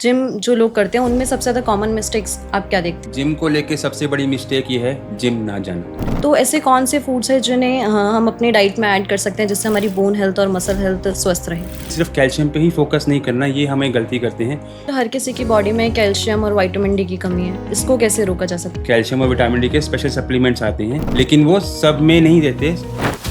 Gym जो लोग करते हैं उनमें सबसे ज़्यादा कॉमन मिस्टेक्स आप क्या देखते जिम को लेके सबसे बड़ी मिस्टेक ये है जिम ना जाना। हैं? तो ऐसे कौन से फूड्स हैं जिन्हें हम अपनी डाइट में ऐड कर सकते हैं जिससे हमारी बोन हेल्थ और मसल हेल्थ स्वस्थ रहे? सिर्फ कैल्शियम पे ही फोकस नहीं करना, ये हमें गलती करते हैं। तो हर किसी की बॉडी में कैल्शियम और विटामिन डी की कमी है, इसको कैसे रोका जा सकता है? कैल्शियम और विटामिन डी के स्पेशल सप्लीमेंट्स आते हैं, लेकिन वो सब में नहीं देते।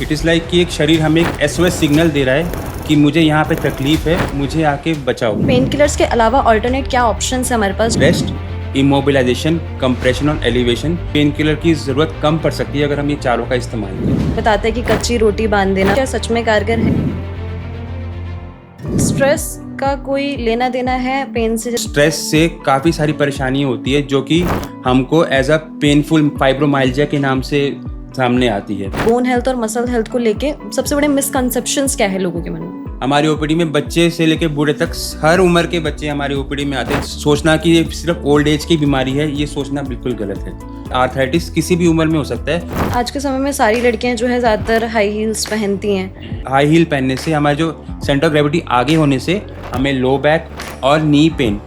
इट इज़ लाइक कि एक शरीर हमें एक एसओएस सिग्नल दे रहा है कि मुझे यहाँ पे तकलीफ है, मुझे आके बचाओ। पेन किलर्स के अलावा ऑल्टरनेट क्या ऑप्शन है हमारे पास? रेस्ट, इमोबिलाइजेशन, कंप्रेशन और एलिवेशन। पेन किलर की ज़रूरत कम पड़ सकती है अगर हम ये चारों का इस्तेमाल करें। बताते हैं कि कच्ची रोटी बांध देना क्या सच में कारगर है? स्ट्रेस का कोई लेना देना है पेन से? स्ट्रेस से काफ़ी सारी परेशानियाँ होती है जो कि हमको एज अ पेनफुल फाइब्रोमाइल्जिया के नाम से सामने आती है। बोन हेल्थ और मसल हेल्थ को लेके सबसे बड़े मिसकंसेप्शंस क्या है लोगों के मन में? हमारी ओपीडी में बच्चे से लेकर बूढ़े तक हर उम्र के बच्चे हमारी ओपीडी में आते हैं। सोचना कि ये सिर्फ ओल्ड एज की बीमारी है, ये सोचना बिल्कुल गलत है। आर्थराइटिस किसी भी उम्र में हो सकता है। आज के समय में सारी लड़कियां जो है ज़्यादातर हाई हील्स पहनती हैं। हाई हील पहनने से हमारे जो सेंटर ऑफ ग्रेविटी आगे होने से हमें लो बैक और नी पेन,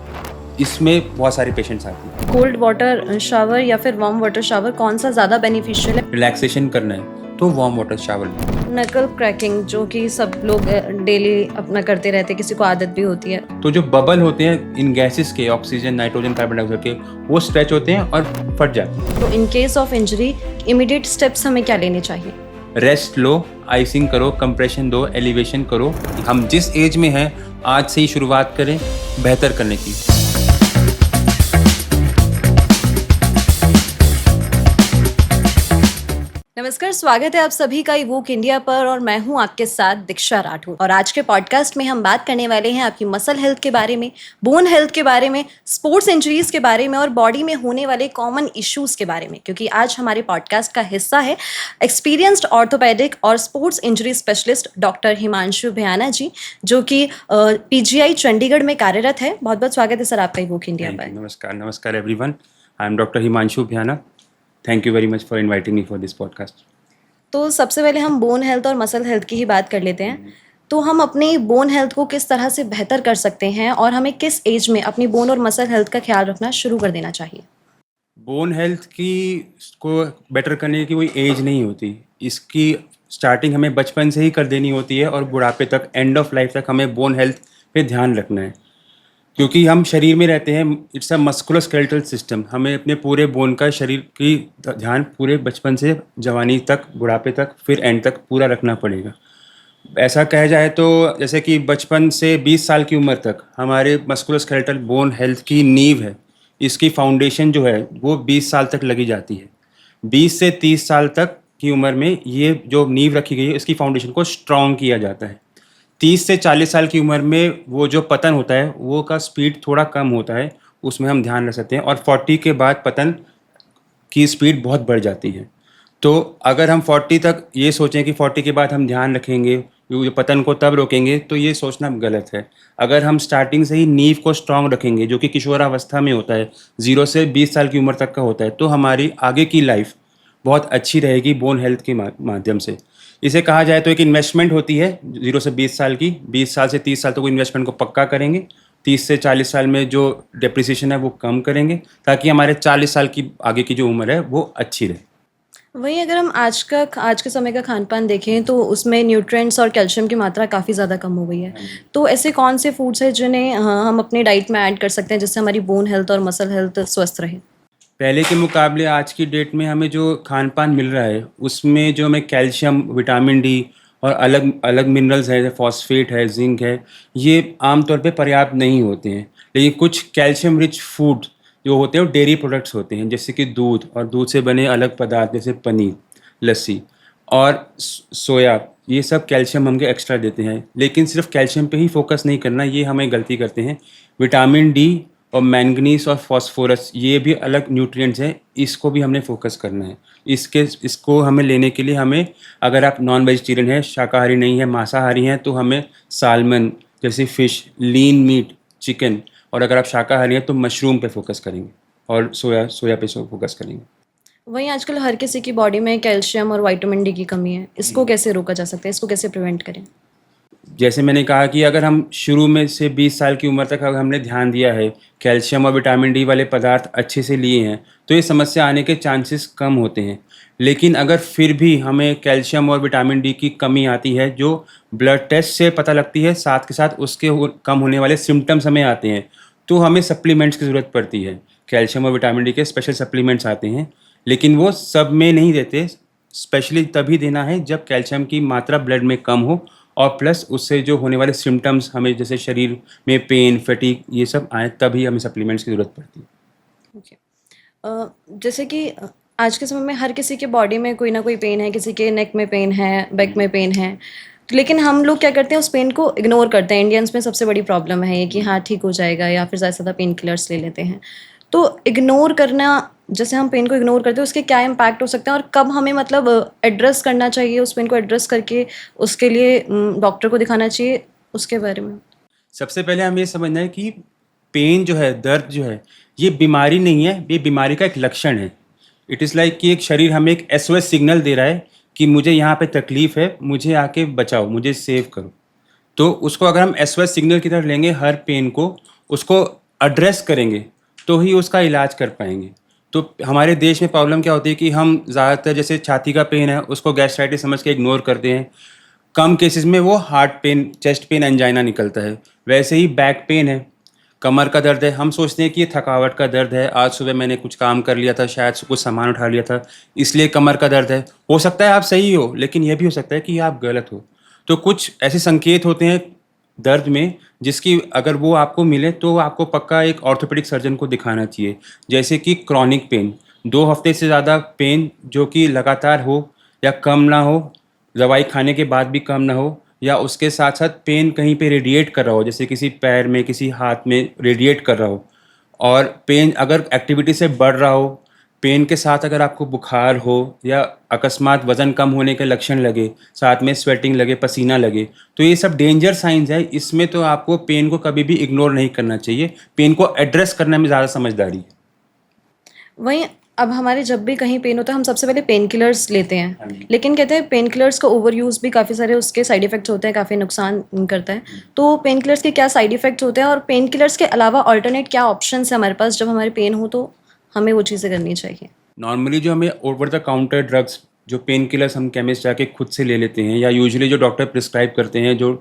इसमें बहुत सारे पेशेंट्स आते हैं। कोल्ड वाटर शावर या फिर वार्म वाटर शावर कौन सा ज़्यादा बेनिफिशियल है? रिलैक्सेशन करना है तो वार्म वाटर शावर। नकल क्रैकिंग जो कि सब लोग डेली अपना करते रहते हैं, किसी को आदत भी होती है। तो जो बबल होते हैं इन गैसेस के, ऑक्सीजन, नाइट्रोजन, कार्बन डाइऑक्साइड के, वो स्ट्रेच होते हैं और फट जाते हैं। तो in case of injury immediate steps हमें क्या लेने चाहिए? रेस्ट लो, आइसिंग करो, कंप्रेशन दो, एलिवेशन करो। हम जिस एज में हैं आज से ही शुरुआत करें बेहतर करने की। नमस्कार, स्वागत है आप सभी का इवोक इंडिया पर और मैं हूं आपके साथ दीक्षा राठौर। और आज के पॉडकास्ट में हम बात करने वाले हैं आपकी मसल हेल्थ के बारे में, बोन हेल्थ के बारे में, स्पोर्ट्स इंजरीज के बारे में और बॉडी में होने वाले कॉमन इश्यूज के बारे में। क्योंकि आज हमारे पॉडकास्ट का हिस्सा है एक्सपीरियंस्ड ऑर्थोपेडिक और sports injury specialist doctor Himanshu Bhyana ji, जो कि पीजीआई चंडीगढ़ में कार्यरत है। बहुत बहुत स्वागत है सर आपका इवोक इंडिया पर। नमस्कार everyone, I am doctor Himanshu Bhyana. Thank you very much for inviting me for this podcast. तो सबसे पहले हम बोन हेल्थ और मसल हेल्थ की ही बात कर लेते हैं। तो हम अपनी बोन हेल्थ को किस तरह से बेहतर कर सकते हैं और हमें किस एज में अपनी बोन और मसल हेल्थ का ख्याल रखना शुरू कर देना चाहिए? बोन हेल्थ की को बेटर करने की कोई एज नहीं होती। इसकी स्टार्टिंग हमें बचपन से ही कर देनी होती है और बुढ़ापे तक, एंड ऑफ लाइफ तक हमें बोन हेल्थ पे ध्यान रखना है। क्योंकि हम शरीर में रहते हैं, इट्स अ मस्कुलोस्केलेटल सिस्टम। हमें अपने पूरे बोन का, शरीर की ध्यान पूरे बचपन से जवानी तक, बुढ़ापे तक, फिर एंड तक पूरा रखना पड़ेगा। ऐसा कहा जाए तो जैसे कि बचपन से 20 साल की उम्र तक हमारे मस्कुलोस्केलेटल बोन हेल्थ की नींव है। इसकी फाउंडेशन जो है वो 20 साल तक लगी जाती है। 20 से 30 साल तक की उम्र में ये जो नींव रखी गई है, इसकी फाउंडेशन को स्ट्रॉन्ग किया जाता है। 30 से 40 साल की उम्र में वो जो पतन होता है वो का स्पीड थोड़ा कम होता है, उसमें हम ध्यान रख सकते हैं। और 40 के बाद पतन की स्पीड बहुत बढ़ जाती है। तो अगर हम 40 तक ये सोचें कि 40 के बाद हम ध्यान रखेंगे, ये पतन को तब रोकेंगे, तो ये सोचना गलत है। अगर हम स्टार्टिंग से ही नींव को स्ट्रांग रखेंगे, जो कि किशोरावस्था में होता है, 0 से 20 साल की उम्र तक का होता है, तो हमारी आगे की लाइफ बहुत अच्छी रहेगी बोन हेल्थ के माध्यम से। इसे कहा जाए तो एक इन्वेस्टमेंट होती है 0 से 20 साल की। 20 साल से 30 साल तक वो इन्वेस्टमेंट को पक्का करेंगे। 30 से 40 साल में जो डेप्रिसिएशन है वो कम करेंगे, ताकि हमारे 40 साल की आगे की जो उम्र है वो अच्छी रहे। वहीं अगर हम आज के समय का खान पान देखें तो उसमें न्यूट्रिएंट्स और कैल्शियम की मात्रा काफ़ी ज़्यादा कम हो गई है। तो ऐसे कौन से फूड्स हैं जिन्हें हम अपनी डाइट में ऐड कर सकते हैं जिससे हमारी बोन हेल्थ और मसल हेल्थ स्वस्थ रहे? पहले के मुकाबले आज की डेट में हमें जो खान पान मिल रहा है उसमें जो हमें कैल्शियम, विटामिन डी और अलग अलग मिनरल्स है, फॉस्फेट है, जिंक है, ये आमतौर पे पर्याप्त नहीं होते हैं। लेकिन कुछ कैल्शियम रिच फूड जो होते हैं वो डेयरी प्रोडक्ट्स होते हैं, जैसे कि दूध और दूध से बने अलग पदार्थ जैसे पनीर, लस्सी और सोया। ये सब कैल्शियम हमको एक्स्ट्रा देते हैं। लेकिन सिर्फ कैल्शियम पे ही फोकस नहीं करना, ये हमें गलती करते हैं। विटामिन डी और मैंगनीज और फास्फोरस, ये भी अलग न्यूट्रिएंट्स हैं, इसको भी हमने फोकस करना है। इसको हमें लेने के लिए हमें, अगर आप नॉन वेजिटेरियन हैं, शाकाहारी नहीं है, मांसाहारी हैं, तो हमें सालमन जैसे फ़िश, लीन मीट, चिकन, और अगर आप शाकाहारी हैं तो मशरूम पे फोकस करेंगे और सोया पे फोकस करेंगे। वहीं आजकल हर किसी की बॉडी में कैल्शियम और विटामिन डी की कमी है, इसको कैसे रोका जा सकता है, इसको कैसे प्रिवेंट करें? जैसे मैंने कहा कि अगर हम शुरू में से 20 साल की उम्र तक अगर हमने ध्यान दिया है, कैल्शियम और विटामिन डी वाले पदार्थ अच्छे से लिए हैं, तो ये समस्या आने के चांसेस कम होते हैं। लेकिन अगर फिर भी हमें कैल्शियम और विटामिन डी की कमी आती है, जो ब्लड टेस्ट से पता लगती है, साथ के साथ उसके कम होने वाले सिम्टम्स हमें आते हैं, तो हमें सप्लीमेंट्स की ज़रूरत पड़ती है। कैल्शियम और विटामिन डी के स्पेशल सप्लीमेंट्स आते हैं, लेकिन वो सब में नहीं देते। स्पेशली तभी देना है जब कैल्शियम की मात्रा ब्लड में कम हो और प्लस उससे जो होने वाले सिम्टम्स हमें जैसे शरीर में पेन, फटीग ये सब आए, तभी हमें सप्लीमेंट्स की ज़रूरत पड़ती है। ओके। जैसे कि आज के समय में हर किसी के बॉडी में कोई ना कोई पेन है, किसी के नेक में पेन है, बैक में पेन है, लेकिन हम लोग क्या करते हैं, उस पेन को इग्नोर करते हैं। इंडियंस में सबसे बड़ी प्रॉब्लम है ये कि हाँ ठीक हो जाएगा, या फिर ज़्यादा से ज़्यादा पेन किलर्स ले लेते हैं। तो इग्नोर करना, जैसे हम पेन को इग्नोर करते हैं, उसके क्या इम्पैक्ट हो सकते हैं, और कब हमें मतलब एड्रेस करना चाहिए, उस पेन को एड्रेस करके उसके लिए डॉक्टर को दिखाना चाहिए, उसके बारे में? सबसे पहले हमें ये समझना है कि पेन जो है, दर्द जो है, ये बीमारी नहीं है, ये बीमारी का एक लक्षण है। इट इज़ लाइक कि एक शरीर हमें एक एसओएस सिग्नल दे रहा है कि मुझे यहाँ पे तकलीफ़ है, मुझे आके बचाओ, मुझे सेव करो। तो उसको अगर हम एसओएस सिग्नल की तरह लेंगे, हर पेन को, उसको एड्रेस करेंगे, तो ही उसका इलाज कर पाएंगे। तो हमारे देश में प्रॉब्लम क्या होती है कि हम ज़्यादातर जैसे छाती का पेन है, उसको गैस्ट्राइटिस समझ के इग्नोर करते हैं। कम केसेस में वो heart pen, chest pain, angina निकलता है। वैसे ही बैक पेन है, कमर का दर्द है, हम सोचते हैं कि ये थकावट का दर्द है, आज सुबह मैंने कुछ काम कर लिया था, शायद कुछ सामान उठा लिया था, इसलिए कमर का दर्द है। हो सकता है आप सही हो, लेकिन यह भी हो सकता है कि आप गलत हो। तो कुछ ऐसे संकेत होते हैं दर्द में, जिसकी अगर वो आपको मिले तो आपको पक्का एक ऑर्थोपेडिक सर्जन को दिखाना चाहिए। जैसे कि क्रॉनिक पेन, 2 हफ्ते से ज़्यादा पेन जो कि लगातार हो या कम ना हो, दवाई खाने के बाद भी कम ना हो, या उसके साथ साथ पेन कहीं पे रेडिएट कर रहा हो, जैसे किसी पैर में, किसी हाथ में रेडिएट कर रहा हो, और पेन अगर एक्टिविटी से बढ़ रहा हो, पेन के साथ अगर आपको बुखार हो या अकस्मात वज़न कम होने के लक्षण लगे, साथ में स्वेटिंग लगे, पसीना लगे, तो ये सब डेंजर साइंस है। इसमें तो आपको पेन को कभी भी इग्नोर नहीं करना चाहिए, पेन को एड्रेस करने में ज़्यादा समझदारी है। वहीं अब हमारे जब भी कहीं पेन होता है, हम सबसे पहले पेन किलर्स लेते हाँ हैं, जी। लेकिन कहते हैं पेन किलर्स का ओवर यूज़ भी काफ़ी सारे उसके साइड इफ़ेक्ट्स होते हैं, काफ़ी नुकसान करता है। तो पेन किलर्स के क्या साइड इफ़ेक्ट्स होते हैं, और पेन किलर्स के अलावा अल्टरनेट क्या ऑप्शंस है हमारे पास जब हमारे पेन हो, तो हमें वो चीज़ें करनी चाहिए? नॉर्मली जो हमें ओवर द काउंटर ड्रग्स, जो पेन किलर्स हम केमिस्ट जाके खुद से ले लेते हैं, या यूजुअली जो डॉक्टर प्रिस्क्राइब करते हैं जो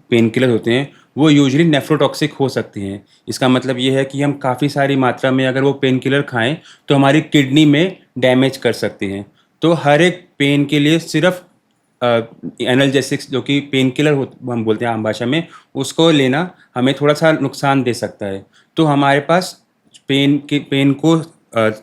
पेन किलर होते हैं, वो यूजुअली नेफ्रोटॉक्सिक हो सकते हैं। इसका मतलब ये है कि हम काफ़ी सारी मात्रा में अगर वो पेन किलर खाएं तो हमारी किडनी में डैमेज कर सकते हैं। तो हर एक पेन के लिए सिर्फ एनाल्जेसिक्स, जो कि पेन किलर हम बोलते हैं आम भाषा में, उसको लेना हमें थोड़ा सा नुकसान दे सकता है। तो हमारे पास पेन को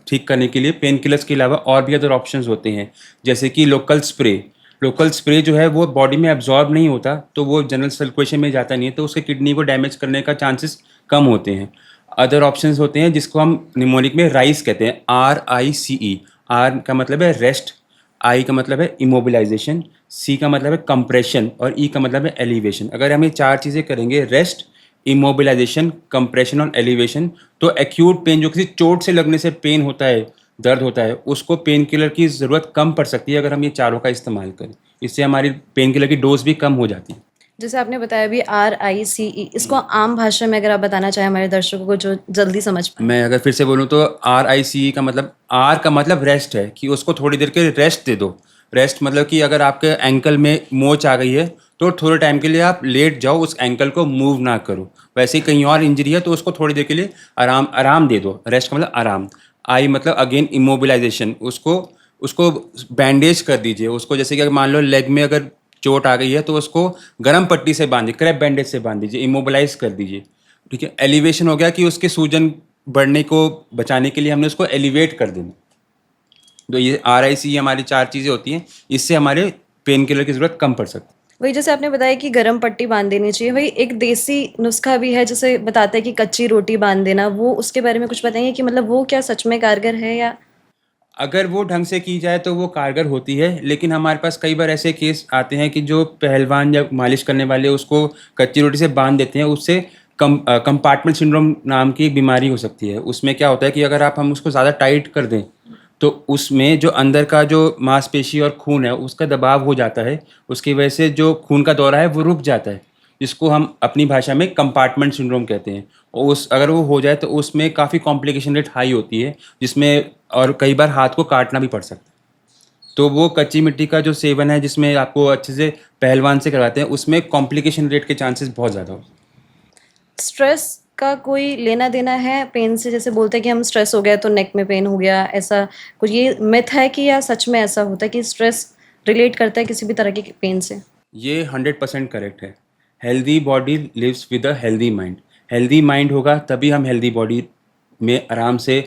ठीक करने के लिए पेन किलर्स के अलावा और भी अदर ऑप्शंस होते हैं, जैसे कि लोकल स्प्रे। लोकल स्प्रे जो है वो बॉडी में एब्जॉर्ब नहीं होता, तो वो जनरल सर्कुलेशन में जाता नहीं है, तो उसके किडनी को डैमेज करने का चांसेस कम होते हैं। अदर ऑप्शंस होते हैं जिसको हम निमोनिक में राइस कहते हैं, RICE। आर का मतलब है रेस्ट, आई का मतलब है इमोबिलाइजेशन, सी का मतलब है कंप्रेशन, और ई का मतलब है एलिवेशन। अगर हम ये 4 चीज़ें करेंगे, रेस्ट, इमोबिलाइजेशन, कंप्रेशन और एलिवेशन, तो एक्यूट पेन, जो किसी चोट से लगने से पेन होता है, दर्द होता है, उसको पेन किलर की ज़रूरत कम पड़ सकती है अगर हम ये चारों का इस्तेमाल करें। इससे हमारी पेन किलर की डोज भी कम हो जाती है। जैसे आपने बताया अभी RICE, इसको आम भाषा में अगर आप बताना चाहें हमारे दर्शकों को जो जल्दी समझ पाए। मैं अगर फिर से बोलूँ तो RICE का मतलब, आर का मतलब रेस्ट है, कि उसको थोड़ी देर के रेस्ट दे दो। रेस्ट मतलब कि अगर आपके एंकल में मोच आ गई है तो थोड़े टाइम के लिए आप लेट जाओ, उस एंकल को मूव ना करो। वैसे ही कहीं और इंजरी है तो उसको थोड़ी देर के लिए आराम दे दो। रेस्ट का मतलब आराम। आई मतलब अगेन इमोबिलाइजेशन, उसको उसको बैंडेज कर दीजिए उसको। जैसे कि अगर मान लो लेग में अगर चोट आ गई है तो उसको गर्म पट्टी से बांधिए, क्रैप बैंडेज से बांध दीजिए, इमोबिलाइज कर दीजिए। ठीक है। एलिवेशन हो गया कि उसके सूजन बढ़ने को बचाने के लिए हमने उसको एलिवेट कर देना। तो ये RICE हमारी 4 चीज़ें होती हैं, इससे हमारे पेन किलर की ज़रूरत कम पड़ सकती है। वही जैसे आपने बताया कि गर्म पट्टी बांध देनी चाहिए, वही एक देसी नुस्खा भी है जिसे बताता है कि कच्ची रोटी बांध देना, वो उसके बारे में कुछ बताएंगे कि मतलब वो क्या सच में कारगर है या? अगर वो ढंग से की जाए तो वो कारगर होती है, लेकिन हमारे पास कई बार ऐसे केस आते हैं कि जो पहलवान या मालिश करने वाले उसको कच्ची रोटी से बांध देते हैं। उससे कंपार्टमेंट सिंड्रोम नाम की एक बीमारी हो सकती है। उसमें क्या होता है कि अगर हम उसको ज़्यादा टाइट कर दें तो उसमें जो अंदर का जो मांसपेशी और खून है उसका दबाव हो जाता है, उसकी वजह से जो खून का दौरा है वो रुक जाता है। जिसको हम अपनी भाषा में कंपार्टमेंट सिंड्रोम कहते हैं। और उस अगर वो हो जाए तो उसमें काफ़ी कॉम्प्लिकेशन रेट हाई होती है, जिसमें और कई बार हाथ को काटना भी पड़ सकता है। तो वो कच्ची मिट्टी का जो सेवन है, जिसमें आपको अच्छे से पहलवान से करवाते हैं, उसमें कॉम्प्लिकेशन रेट के चांसेस बहुत ज़्यादा हो। स्ट्रेस का कोई लेना देना है पेन से? जैसे बोलते हैं कि हम स्ट्रेस हो गया तो नेक में पेन हो गया, ऐसा कुछ ये मिथ है कि या सच में ऐसा होता है कि स्ट्रेस रिलेट करता है किसी भी तरह के पेन से? ये 100% करेक्ट है। Healthy body lives with a healthy mind. Healthy mind होगा तभी हम हेल्दी बॉडी में आराम से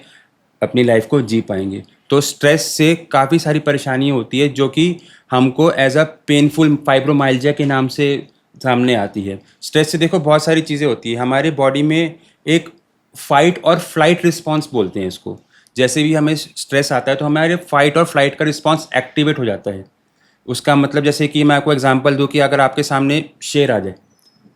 अपनी लाइफ को जी पाएंगे। तो स्ट्रेस से काफ़ी सारी परेशानी होती है, जो कि हमको एज अ पेनफुल फाइब्रोमाइल्जिया के नाम से सामने आती है। स्ट्रेस से देखो बहुत सारी चीज़ें होती है हमारे बॉडी में। एक फाइट और फ्लाइट रिस्पॉन्स बोलते हैं इसको। जैसे भी हमें स्ट्रेस आता है तो हमारे फाइट और फ्लाइट का रिस्पॉन्स एक्टिवेट हो जाता है। उसका मतलब जैसे कि मैं आपको एग्जांपल दूं कि अगर आपके सामने शेर आ जाए,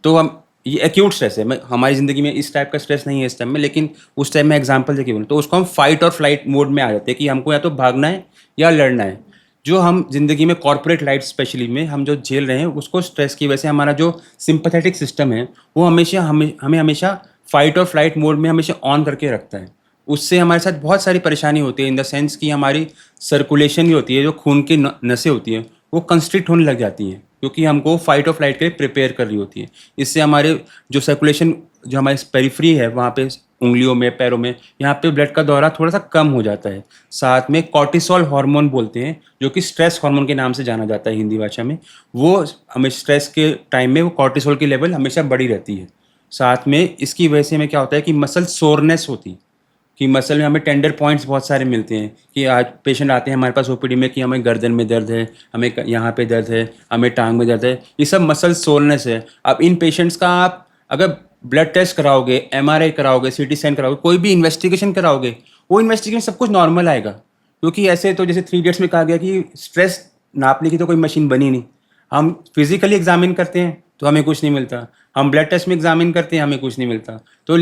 तो हम ये एक्यूट स्ट्रेस है। हमारी ज़िंदगी में इस टाइप का स्ट्रेस नहीं है इस टाइम में, लेकिन उस टाइम में एग्जांपल देके बोलूँ तो उसको हम फाइट और फ्लाइट मोड में आ जाते हैं कि हमको या तो भागना है या लड़ना है। जो हम ज़िंदगी में कॉर्पोरेट लाइफ स्पेशली में हम जो झेल रहे हैं, उसको स्ट्रेस की वजह से हमारा जो सिंपैथेटिक सिस्टम है वो हमेशा हमें हमेशा फाइट और फ्लाइट मोड में हमेशा ऑन करके रखता है। उससे हमारे साथ बहुत सारी परेशानी होती है, इन द सेंस कि हमारी सर्कुलेशन भी होती है, जो खून की नसें होती हैं वो कंस्ट्रिक्ट होने लग जाती हैं, क्योंकि हमको फाइट और फ्लाइट के लिए प्रिपेयर कर रही होती है। इससे हमारे जो सर्कुलेशन, जो हमारी पेरिफेरी है वहाँ पे, उंगलियों में, पैरों में, यहाँ पे ब्लड का दौरा थोड़ा सा कम हो जाता है। साथ में कॉर्टिसोल हार्मोन बोलते हैं, जो कि स्ट्रेस हार्मोन के नाम से जाना जाता है हिंदी भाषा में। वो हमें स्ट्रेस के टाइम में वो कॉर्टिसोल की लेवल हमेशा बढ़ी रहती है। साथ में इसकी वजह से हमें क्या होता है कि मसल सोरनेस होती है, कि मसल में हमें टेंडर पॉइंट्स बहुत सारे मिलते हैं। कि आज पेशेंट आते हैं हमारे पास ओपीडी में कि हमें गर्दन में दर्द है, हमें यहाँ पे दर्द है, हमें टांग में दर्द है। ये सब मसल सोरनेस है। अब इन पेशेंट्स का आप अगर ब्लड टेस्ट कराओगे, एमआरआई कराओगे, सीटी स्कैन कराओगे, कोई भी इन्वेस्टिगेशन कराओगे, वो इन्वेस्टिगेशन सब कुछ नॉर्मल आएगा। क्योंकि ऐसे तो जैसे 3 इडियट्स में कहा गया कि स्ट्रेस नापने की तो कोई मशीन बनी नहीं। हम फिजिकली एग्जामिन करते हैं तो हमें कुछ नहीं मिलता, हम ब्लड टेस्ट में एग्जामिन करते हैं हमें कुछ नहीं मिलता। तो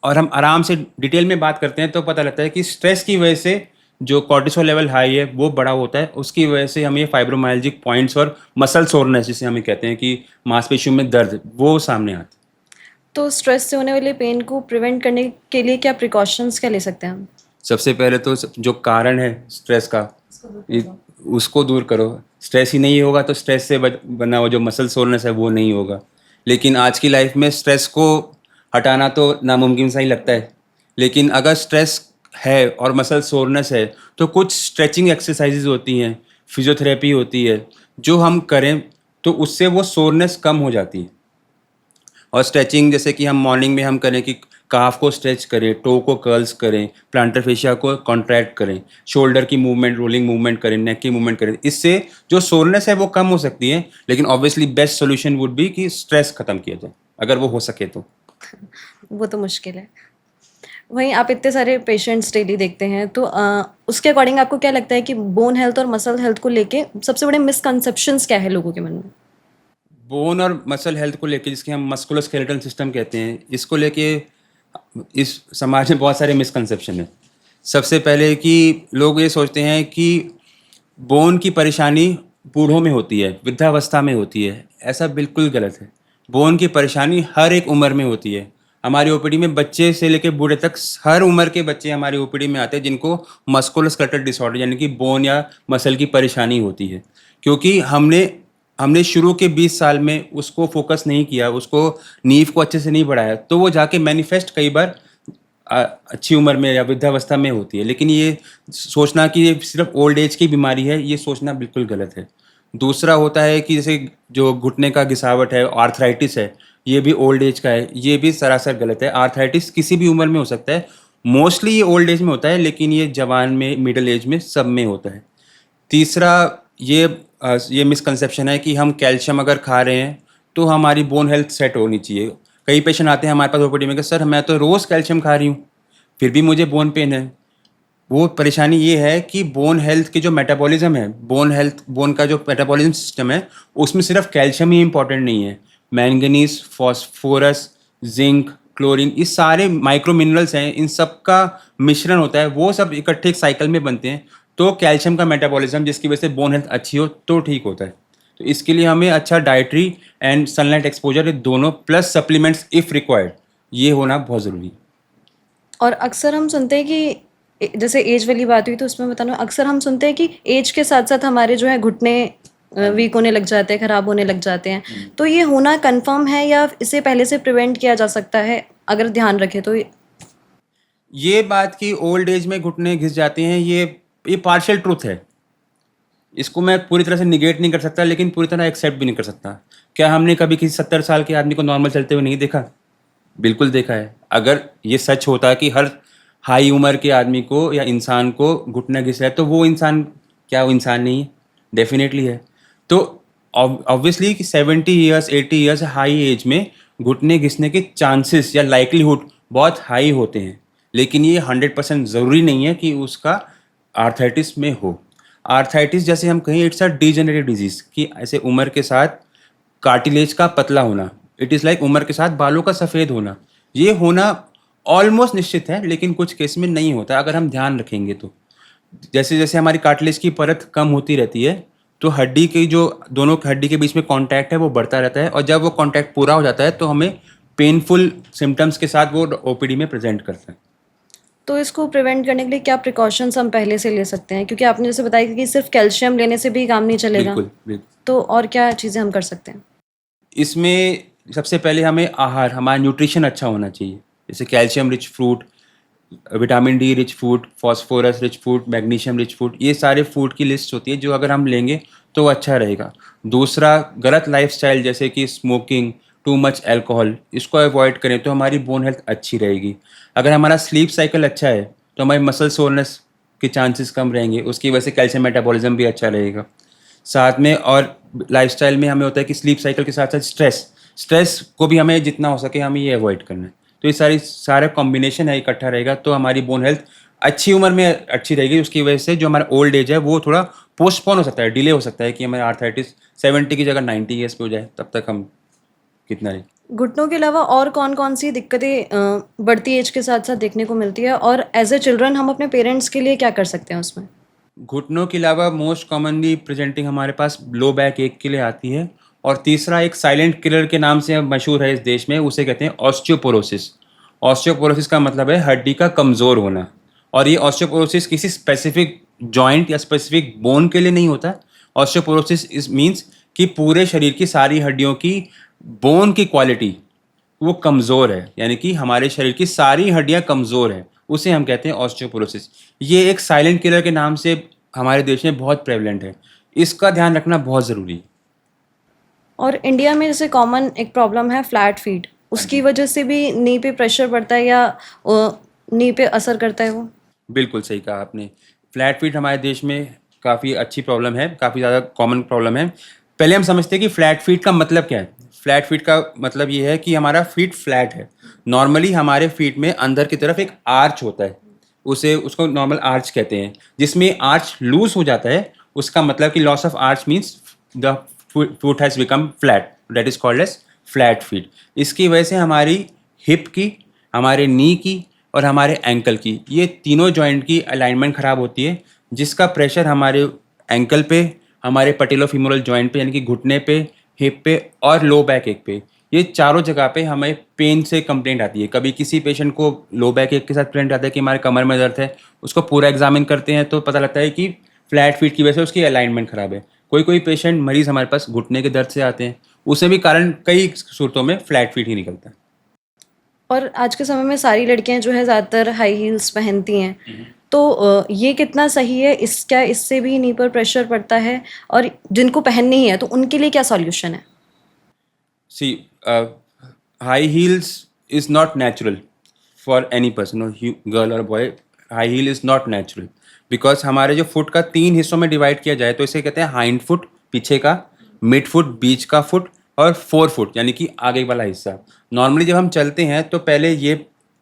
और हम आराम से डिटेल में बात करते हैं तो पता लगता है कि स्ट्रेस की वजह से जो कॉर्टिसोल लेवल हाई है वो बड़ा होता है। उसकी वजह से हमें फाइब्रोमाइल्जिक पॉइंट्स और मसल सोरनेस, जिसे हमें कहते हैं कि मांसपेशियों में दर्द, वो सामने आते हैं। तो स्ट्रेस से होने वाले पेन को प्रिवेंट करने के लिए क्या प्रिकॉशंस क्या ले सकते हैं हम? सबसे पहले तो जो कारण है स्ट्रेस का, उसको दूर करो। स्ट्रेस ही नहीं होगा तो स्ट्रेस से बना हुआ जो मसल सोरनेस है वो नहीं होगा। लेकिन आज की लाइफ में स्ट्रेस को हटाना तो नामुमकिन सा ही लगता है। लेकिन अगर स्ट्रेस है और मसल सोरनेस है तो कुछ स्ट्रेचिंग एक्सरसाइजेज होती हैं, फिजियोथेरेपी होती है, जो हम करें तो उससे वो सोरनेस कम हो जाती है। और स्ट्रेचिंग जैसे कि हम मॉर्निंग में हम करें कि काफ को स्ट्रेच करें, टो को कर्ल्स करें, प्लांटर फेशिया को कॉन्ट्रैक्ट करें, शोल्डर की मूवमेंट, रोलिंग मूवमेंट करें, नेक की मूवमेंट करें। इससे जो सोरनेस है वो कम हो सकती है। लेकिन obviously best solution would be कि स्ट्रेस खत्म किया जाए, अगर वो हो सके तो। वो तो मुश्किल है। वहीं आप इतने सारे पेशेंट्स डेली देखते हैं तो उसके अकॉर्डिंग आपको क्या लगता है कि बोन हेल्थ और मसल हेल्थ को लेके सबसे बड़े मिसकंसेप्शंस क्या है लोगों के मन में? बोन और मसल हेल्थ को लेके, जिसके हम मस्कुलोस्केलेटल सिस्टम कहते हैं, इसको लेके इस समाज में बहुत सारे मिसकंसेप्शन है। सबसे पहले कि लोग ये सोचते हैं कि बोन की परेशानी बूढ़ों में होती है, वृद्धावस्था में होती है। ऐसा बिल्कुल गलत है। बोन की परेशानी हर एक उम्र में होती है। हमारी ओपीडी में बच्चे से लेकर बूढ़े तक हर उम्र के बच्चे हमारी ओपीडी में आते हैं जिनको मस्कुलोस्केलेटल डिसऑर्डर यानी कि बोन या मसल की परेशानी होती है। क्योंकि हमने शुरू के 20 साल में उसको फोकस नहीं किया, उसको नींव को अच्छे से नहीं बढ़ाया, तो वो जाके मैनिफेस्ट कई बार अच्छी उम्र में या वृद्धावस्था में होती है। लेकिन ये सोचना कि ये सिर्फ ओल्ड एज की बीमारी है, ये सोचना बिल्कुल गलत है। दूसरा होता है कि जैसे जो घुटने का घिसावट है, आर्थराइटिस है, ये भी ओल्ड एज का है, ये भी सरासर गलत है। आर्थराइटिस किसी भी उम्र में हो सकता है। मोस्टली ये ओल्ड एज में होता है, लेकिन ये जवान में, मिडिल एज में, सब में होता है। तीसरा ये मिसकंसेप्शन है कि हम कैल्शियम अगर खा रहे हैं तो हमारी बोन हेल्थ सेट होनी चाहिए। कई पेशेंट आते हैं हमारे पास ओपीडी में कि सर मैं तो रोज़ कैल्शियम खा रही हूँ फिर भी मुझे बोन पेन है। वो परेशानी ये है कि बोन हेल्थ की जो मेटाबॉलिज्म है, बोन का जो मेटाबॉलिज्म सिस्टम है, उसमें सिर्फ कैल्शियम ही इंपॉर्टेंट नहीं है। मैंगनीज, फॉस्फोरस, जिंक, क्लोरीन, ये सारे माइक्रो मिनरल्स हैं, इन सब का मिश्रण होता है, वो सब इकट्ठे एक साइकिल में बनते हैं। तो कैल्शियम का मेटाबॉलिज्म, जिसकी वजह से बोन हेल्थ अच्छी हो, तो ठीक होता है। तो इसके लिए हमें अच्छा डाइटरी एंड सनलाइट एक्सपोजर, ये दोनों प्लस सप्लीमेंट्स इफ़ रिक्वायर्ड, ये होना बहुत ज़रूरी है। और अक्सर हम सुनते हैं कि जैसे एज वाली बात हुई तो उसमें बताना, अक्सर हम सुनते हैं कि एज के साथ साथ हमारे जो है घुटने वीक होने लग जाते हैं, खराब होने लग जाते हैं। तो ये होना कंफर्म है या इसे पहले से प्रिवेंट किया जा सकता है अगर ध्यान रखें तो? ये बात कि ओल्ड एज में घुटने घिस जाते हैं, ये पार्शियल ट्रूथ है। इसको मैं पूरी तरह से निगेट नहीं कर सकता, लेकिन पूरी तरह एक्सेप्ट भी नहीं कर सकता। क्या हमने कभी किसी 70 साल के आदमी को नॉर्मल चलते हुए नहीं देखा? बिल्कुल देखा है। अगर ये सच होता कि हर हाई उम्र के आदमी को या इंसान को घुटना घिस रहा है, तो वो इंसान, क्या वो इंसान नहीं है? डेफिनेटली है। तो ऑब्वियसली कि 70 ईयर्स 80 ईयर्स हाई एज में घुटने घिसने के चांसेस या लाइकलीहुड बहुत हाई होते हैं, लेकिन ये 100% ज़रूरी नहीं है कि उसका आर्थराइटिस में हो। आर्थराइटिस जैसे हम कहें, इट्स अ डीजेनरेटिव डिजीज़, कि ऐसे उम्र के साथ कार्टिलेज का पतला होना, इट इज़ लाइक उम्र के साथ बालों का सफ़ेद होना, ये होना ऑलमोस्ट निश्चित है, लेकिन कुछ केस में नहीं होता अगर हम ध्यान रखेंगे तो। जैसे जैसे हमारी कार्टिलेज की परत कम होती रहती है, तो हड्डी की जो दोनों हड्डी के बीच में कांटेक्ट है वो बढ़ता रहता है, और जब वो कांटेक्ट पूरा हो जाता है तो हमें पेनफुल सिम्टम्स के साथ वो ओपीडी में प्रेजेंट करता है। तो इसको प्रिवेंट करने के लिए क्या प्रिकॉशंस हम पहले से ले सकते हैं? क्योंकि आपने जैसे बताया कि सिर्फ कैल्शियम लेने से भी काम नहीं चलेगा, बिल्कुल बिल्कुल। तो और क्या चीज़ें हम कर सकते हैं? इसमें सबसे पहले हमें आहार, हमारा न्यूट्रिशन अच्छा होना चाहिए। जैसे calcium rich fruit, vitamin D rich food, phosphorus rich food, magnesium rich food, ये सारे फूड की लिस्ट होती है जो अगर हम लेंगे तो वो अच्छा रहेगा। दूसरा, गलत लाइफस्टाइल जैसे कि स्मोकिंग, टू मच अल्कोहल, इसको अवॉइड करें तो हमारी बोन हेल्थ अच्छी रहेगी। अगर हमारा स्लीप साइकिल अच्छा है तो हमारी मसल सोरनेस के चांसेस कम रहेंगे, उसकी वजह से कैल्शियम मेटाबॉलिज्म भी अच्छा रहेगा। साथ में और लाइफस्टाइल में हमें होता है कि स्लीप साइकिल के साथ साथ स्ट्रेस को भी हमें जितना हो सके हमें ये अवॉइड करना है। तो ये सारा कॉम्बिनेशन है, इकट्ठा रहेगा तो हमारी बोन हेल्थ अच्छी उम्र में अच्छी रहेगी। उसकी वजह से जो हमारा ओल्ड एज है वो थोड़ा पोस्टपोन हो सकता है, डिले हो सकता है, कि हमारे आर्थराइटिस 70 की जगह 90 ईयर्स पे हो जाए, तब तक हम कितना रहे। घुटनों के अलावा और कौन-कौन सी दिक्कतें बढ़ती एज के साथ-साथ देखने को मिलती है, और एज़ अ चिल्ड्रन हम अपने पेरेंट्स के लिए क्या कर सकते हैं उसमें? घुटनों के अलावा मोस्ट कॉमनली प्रेजेंटिंग हमारे पास लो बैक एक के लिए आती है, और तीसरा एक साइलेंट किलर के नाम से मशहूर है इस देश में, उसे कहते हैं ऑस्टियोपोरोसिस। ऑस्टियोपोरोसिस का मतलब है हड्डी का कमज़ोर होना, और ये ऑस्टियोपोरोसिस किसी स्पेसिफिक जॉइंट या स्पेसिफिक बोन के लिए नहीं होता। ऑस्टियोपोरोसिस इस मीन्स कि पूरे शरीर की सारी हड्डियों की बोन की क्वालिटी वो कमज़ोर है, यानी कि हमारे शरीर की सारी हड्डियां कमज़ोर हैं, उसे हम कहते हैं ऑस्टियोपोरोसिस। ये एक साइलेंट किलर के नाम से हमारे देश में बहुत प्रेवलेंट है, इसका ध्यान रखना बहुत ज़रूरी है। और इंडिया में जैसे कॉमन एक प्रॉब्लम है फ्लैट फीट, उसकी वजह से भी नी पे प्रेशर पड़ता है या नी पे असर करता है वो? बिल्कुल सही कहा आपने। फ्लैट फीट हमारे देश में काफ़ी अच्छी प्रॉब्लम है, काफ़ी ज़्यादा कॉमन प्रॉब्लम है। पहले हम समझते हैं कि फ्लैट फीट का मतलब क्या है। फ्लैट फीट का मतलब ये है कि हमारा फीट फ्लैट है। नॉर्मली हमारे फीट में अंदर की तरफ एक आर्च होता है, उसे उसको नॉर्मल आर्च कहते हैं। जिसमें आर्च लूज हो जाता है, उसका मतलब कि loss of arch means the foot has become flat, that is called as flat feet. इसकी वजह से हमारी हिप की, हमारे नी की और हमारे एंकल की, ये तीनों जॉइंट की अलाइनमेंट ख़राब होती है, जिसका प्रेशर हमारे एंकल पे, हमारे पटेलोफीमोरल जॉइंट पे यानी कि घुटने पे, हिप पे और लो बैक एक पे, ये चारों जगह पे हमें पेन से कंप्लेंट आती है। कभी किसी पेशेंट को लो बैक एक के साथ प्रेजेंट आता है कि हमारे कमर में दर्द है, उसको पूरा एग्जामिन करते हैं तो पता लगता है कि फ्लैट फीट की वजह से उसकी अलाइनमेंट ख़राब है। कोई कोई पेशेंट मरीज़ हमारे पास घुटने के दर्द से आते हैं, उसे भी कारण कई सूरतों में फ्लैट फीट ही निकलता है। और आज के समय में सारी लड़कियां जो है ज़्यादातर हाई हील्स पहनती हैं, तो ये कितना सही है? क्या इससे भी नी पर प्रेशर पड़ता है? और जिनको पहननी है तो उनके लिए क्या सॉल्यूशन है? See, high heels is not natural for any person, or girl or boy. High heel is not natural because हमारे जो फुट का 3 हिस्सों में डिवाइड किया जाए तो इसे कहते हैं हाइंड फुट पीछे का, मिड फुट बीच का फुट, और फोर फुट यानी कि आगे वाला हिस्सा। नॉर्मली जब हम चलते हैं तो पहले ये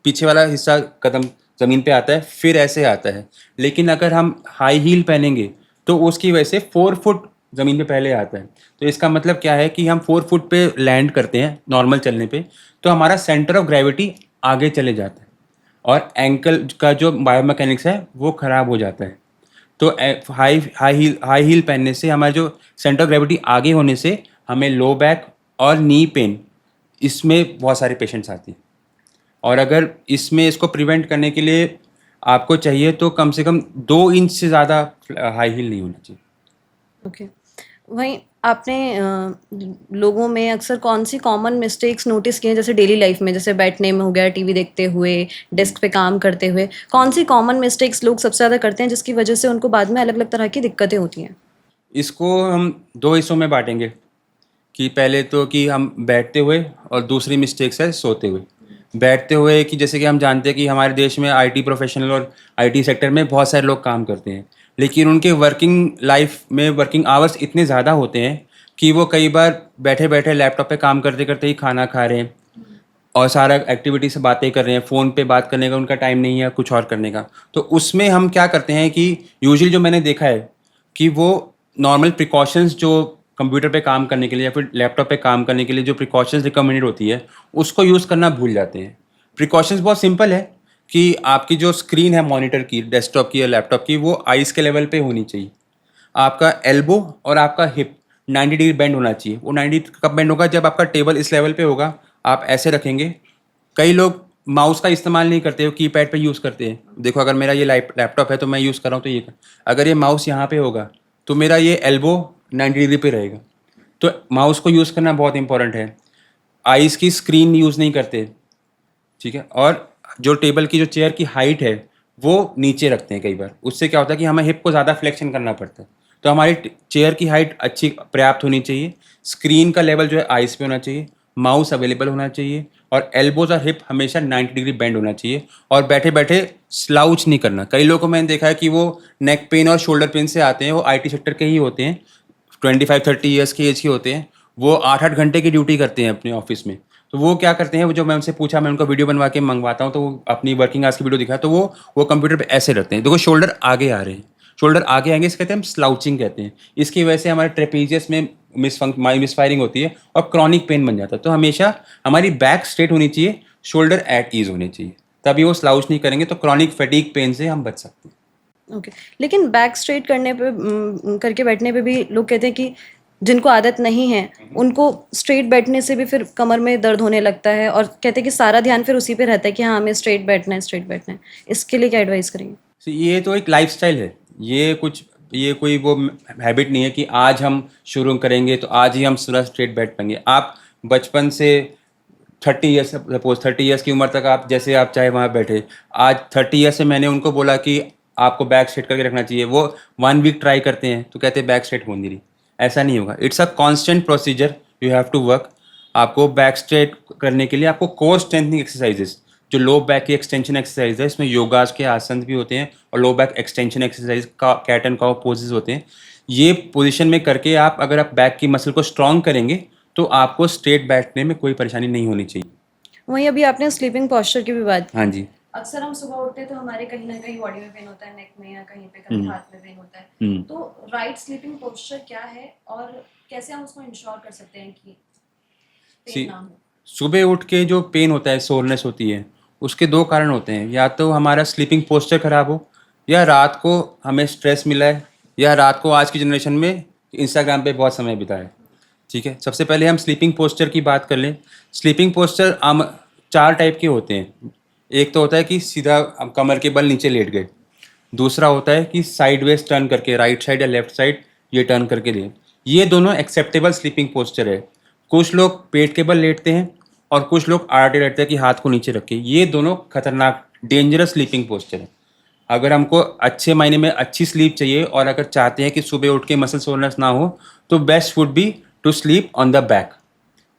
पीछे वाला हिस्सा कदम ज़मीन पे आता है, फिर ऐसे आता है। लेकिन अगर हम हाई हील पहनेंगे तो उसकी वजह से 4 फुट ज़मीन पे पहले आता है। तो इसका मतलब क्या है कि हम 4 फुट पे लैंड करते हैं नॉर्मल चलने पे, तो हमारा सेंटर ऑफ ग्रेविटी आगे चले जाता है और एंकल का जो बायोमैकेनिक्स है वो ख़राब हो जाता है। तो हाई हील पहनने से हमारा जो सेंटर ऑफ ग्रेविटी आगे होने से हमें लो बैक और नी पेन, इसमें बहुत सारे पेशेंट्स आते हैं। और अगर इसमें इसको प्रिवेंट करने के लिए आपको चाहिए तो कम से कम 2 इंच से ज़्यादा हाई हील नहीं होना चाहिए। ओके। वहीं आपने लोगों में अक्सर कौन सी कॉमन मिस्टेक्स नोटिस किए हैं, जैसे डेली लाइफ में, जैसे बैठने में हो गया, टीवी देखते हुए, डेस्क पे काम करते हुए, कौन सी कॉमन मिस्टेक्स लोग सबसे ज़्यादा करते हैं जिसकी वजह से उनको बाद में अलग अलग तरह की दिक्कतें होती हैं? इसको हम 2 हिस्सों में बांटेंगे कि पहले तो कि हम बैठते हुए, और दूसरी मिस्टेक्स है सोते हुए। बैठते हुए कि जैसे कि हम जानते हैं कि हमारे देश में आईटी प्रोफेशनल और आईटी सेक्टर में बहुत सारे लोग काम करते हैं, लेकिन उनके वर्किंग लाइफ में वर्किंग आवर्स इतने ज़्यादा होते हैं कि वो कई बार बैठे बैठे लैपटॉप पे काम करते करते ही खाना खा रहे हैं और सारा एक्टिविटी से बातें कर रहे हैं, फ़ोन पे बात करने का उनका टाइम नहीं है कुछ और करने का। तो उसमें हम क्या करते हैं कि यूजुअली जो मैंने देखा है कि वो नॉर्मल प्रिकॉशंस जो कंप्यूटर पे काम करने के लिए या फिर लैपटॉप पे काम करने के लिए जो प्रिकॉशंस रिकमेंडेड होती है उसको यूज़ करना भूल जाते हैं। प्रिकॉशंस बहुत सिंपल है कि आपकी जो स्क्रीन है मॉनिटर की, डेस्कटॉप की या लैपटॉप की, वो आइज़ के लेवल पे होनी चाहिए। आपका एल्बो और आपका हिप 90 डिग्री बेंड होना चाहिए। वो 90 कब बेंड होगा? जब आपका टेबल इस लेवल पे होगा, आप ऐसे रखेंगे। कई लोग माउस का इस्तेमाल नहीं करते, वो कीपैड पे यूज़ करते हैं। देखो, अगर मेरा ये लैपटॉप है तो मैं यूज़ कर रहा हूँ तो ये अगर ये माउस यहाँ पे होगा तो मेरा ये एल्बो 90 डिग्री पे रहेगा। तो माउस को यूज़ करना बहुत इंपॉर्टेंट है। आइज़ की स्क्रीन यूज़ नहीं करते, ठीक है। और जो टेबल की जो चेयर की हाइट है वो नीचे रखते हैं कई बार। उससे क्या होता है कि हमें हिप को ज़्यादा फ्लेक्शन करना पड़ता है। तो हमारी चेयर की हाइट अच्छी पर्याप्त होनी चाहिए। स्क्रीन का लेवल जो है आइस पे होना चाहिए, माउस अवेलेबल होना चाहिए, और एल्बोज और हिप हमेशा 90 डिग्री बेंड होना चाहिए। और बैठे बैठे स्लाउच नहीं करना। कई लोगों को मैंने देखा है कि वो नेक पेन और शोल्डर पेन से आते हैं, वो आईटी सेक्टर के ही होते हैं, 25-30 ईयर्स की एज के होते हैं, वो 8-8 घंटे की ड्यूटी करते हैं अपने ऑफिस में। तो वो क्या करते हैं, वो जो मैं उनसे पूछा, मैं उनको वीडियो बनवा के मंगवाता हूँ तो वो अपनी वर्किंग आवर्स की वीडियो दिखाया तो वो कंप्यूटर पे ऐसे रखते हैं। देखो, शोल्डर आगे आ रहे हैं, शोल्डर आगे आएंगे, इसे कहते हैं हम स्लाउचिंग कहते हैं। इसकी वजह से हमारे ट्रेपेजियस में मिसफायरिंग होती है और क्रॉनिक पेन बन जाता है। तो हमेशा हमारी बैक स्ट्रेट होनी चाहिए, शोल्डर एट ईज होने चाहिए, तभी वो स्लाउच नहीं करेंगे तो क्रॉनिक फैटीग पेन से हम बच सकते हैं। ओके। लेकिन बैक स्ट्रेट करने पे करके बैठने पे भी लोग कहते हैं कि जिनको आदत नहीं है उनको स्ट्रेट बैठने से भी फिर कमर में दर्द होने लगता है, और कहते हैं कि सारा ध्यान फिर उसी पे रहता है कि हाँ हमें स्ट्रेट बैठना है, स्ट्रेट बैठना है। इसके लिए क्या एडवाइस करेंगे? So, ये तो एक लाइफस्टाइल है। ये कोई वो हैबिट नहीं है कि आज हम शुरू करेंगे तो आज ही हम पूरा स्ट्रेट बैठ पाएंगे। आप बचपन से 30 ईयर्स की उम्र तक आप जैसे आप चाहे वहाँ बैठे। आज 30 ईयर्स से मैंने उनको बोला कि आपको बैक स्ट्रेट करके रखना चाहिए, वो 1 वीक ट्राई करते हैं तो कहते हैं बैक स्ट्रेट हो नहीं रही। ऐसा नहीं होगा। It's a constant procedure, you have to work. आपको बैक स्ट्रेट करने के लिए आपको कोर स्ट्रेंथनिंग एक्सरसाइजेस, जो लो बैक की एक्सटेंशन एक्सरसाइज है, इसमें योगास के आसन भी होते हैं और लो बैक एक्सटेंशन एक्सरसाइज का कैट एंड काउ पोजेस होते हैं। ये पोजीशन में करके आप अगर आप बैक की मसल को स्ट्रॉन्ग करेंगे तो आपको स्ट्रेट बैठने में कोई परेशानी नहीं होनी चाहिए। वहीं अभी आपने स्लीपिंग पोस्चर की भी बात की। हाँ जी। अक्सर हम सुबह उठते हैं तो हमारे कहीं ना कहीं बॉडी में पेन होता है, नेक में या कहीं पे, कभी हाथ में पेन होता है। तो राइट स्लीपिंग पोस्चर क्या है और कैसे हम उसको इंश्योर कर सकते हैं कि पेन ना हो? सुबह उठ के जो पेन होता है, सोरनेस होती है, उसके 2 कारण होते हैं। या तो हमारा स्लीपिंग पोस्चर खराब हो, या रात को हमें स्ट्रेस मिला है, या रात को आज की जनरेशन में इंस्टाग्राम पे बहुत समय बिताया है। ठीक है, सबसे पहले हम स्लीपिंग पोस्चर की बात कर लें। स्लीपिंग पोस्चर 4 टाइप के होते हैं। एक तो होता है कि सीधा हम कमर के बल नीचे लेट गए। दूसरा होता है कि साइडवेज टर्न करके, राइट साइड या लेफ्ट साइड ये टर्न करके लिए। ये दोनों एक्सेप्टेबल स्लीपिंग पोस्चर है। कुछ लोग पेट के बल लेटते हैं और कुछ लोग आड़े लेटते हैं कि हाथ को नीचे रखे। ये दोनों खतरनाक डेंजरस स्लीपिंग पोस्चर है। अगर हमको अच्छे मायने में अच्छी स्लीप चाहिए और अगर चाहते हैं कि सुबह उठ के मसल सोरनेस ना हो तो best would be to sleep on the back.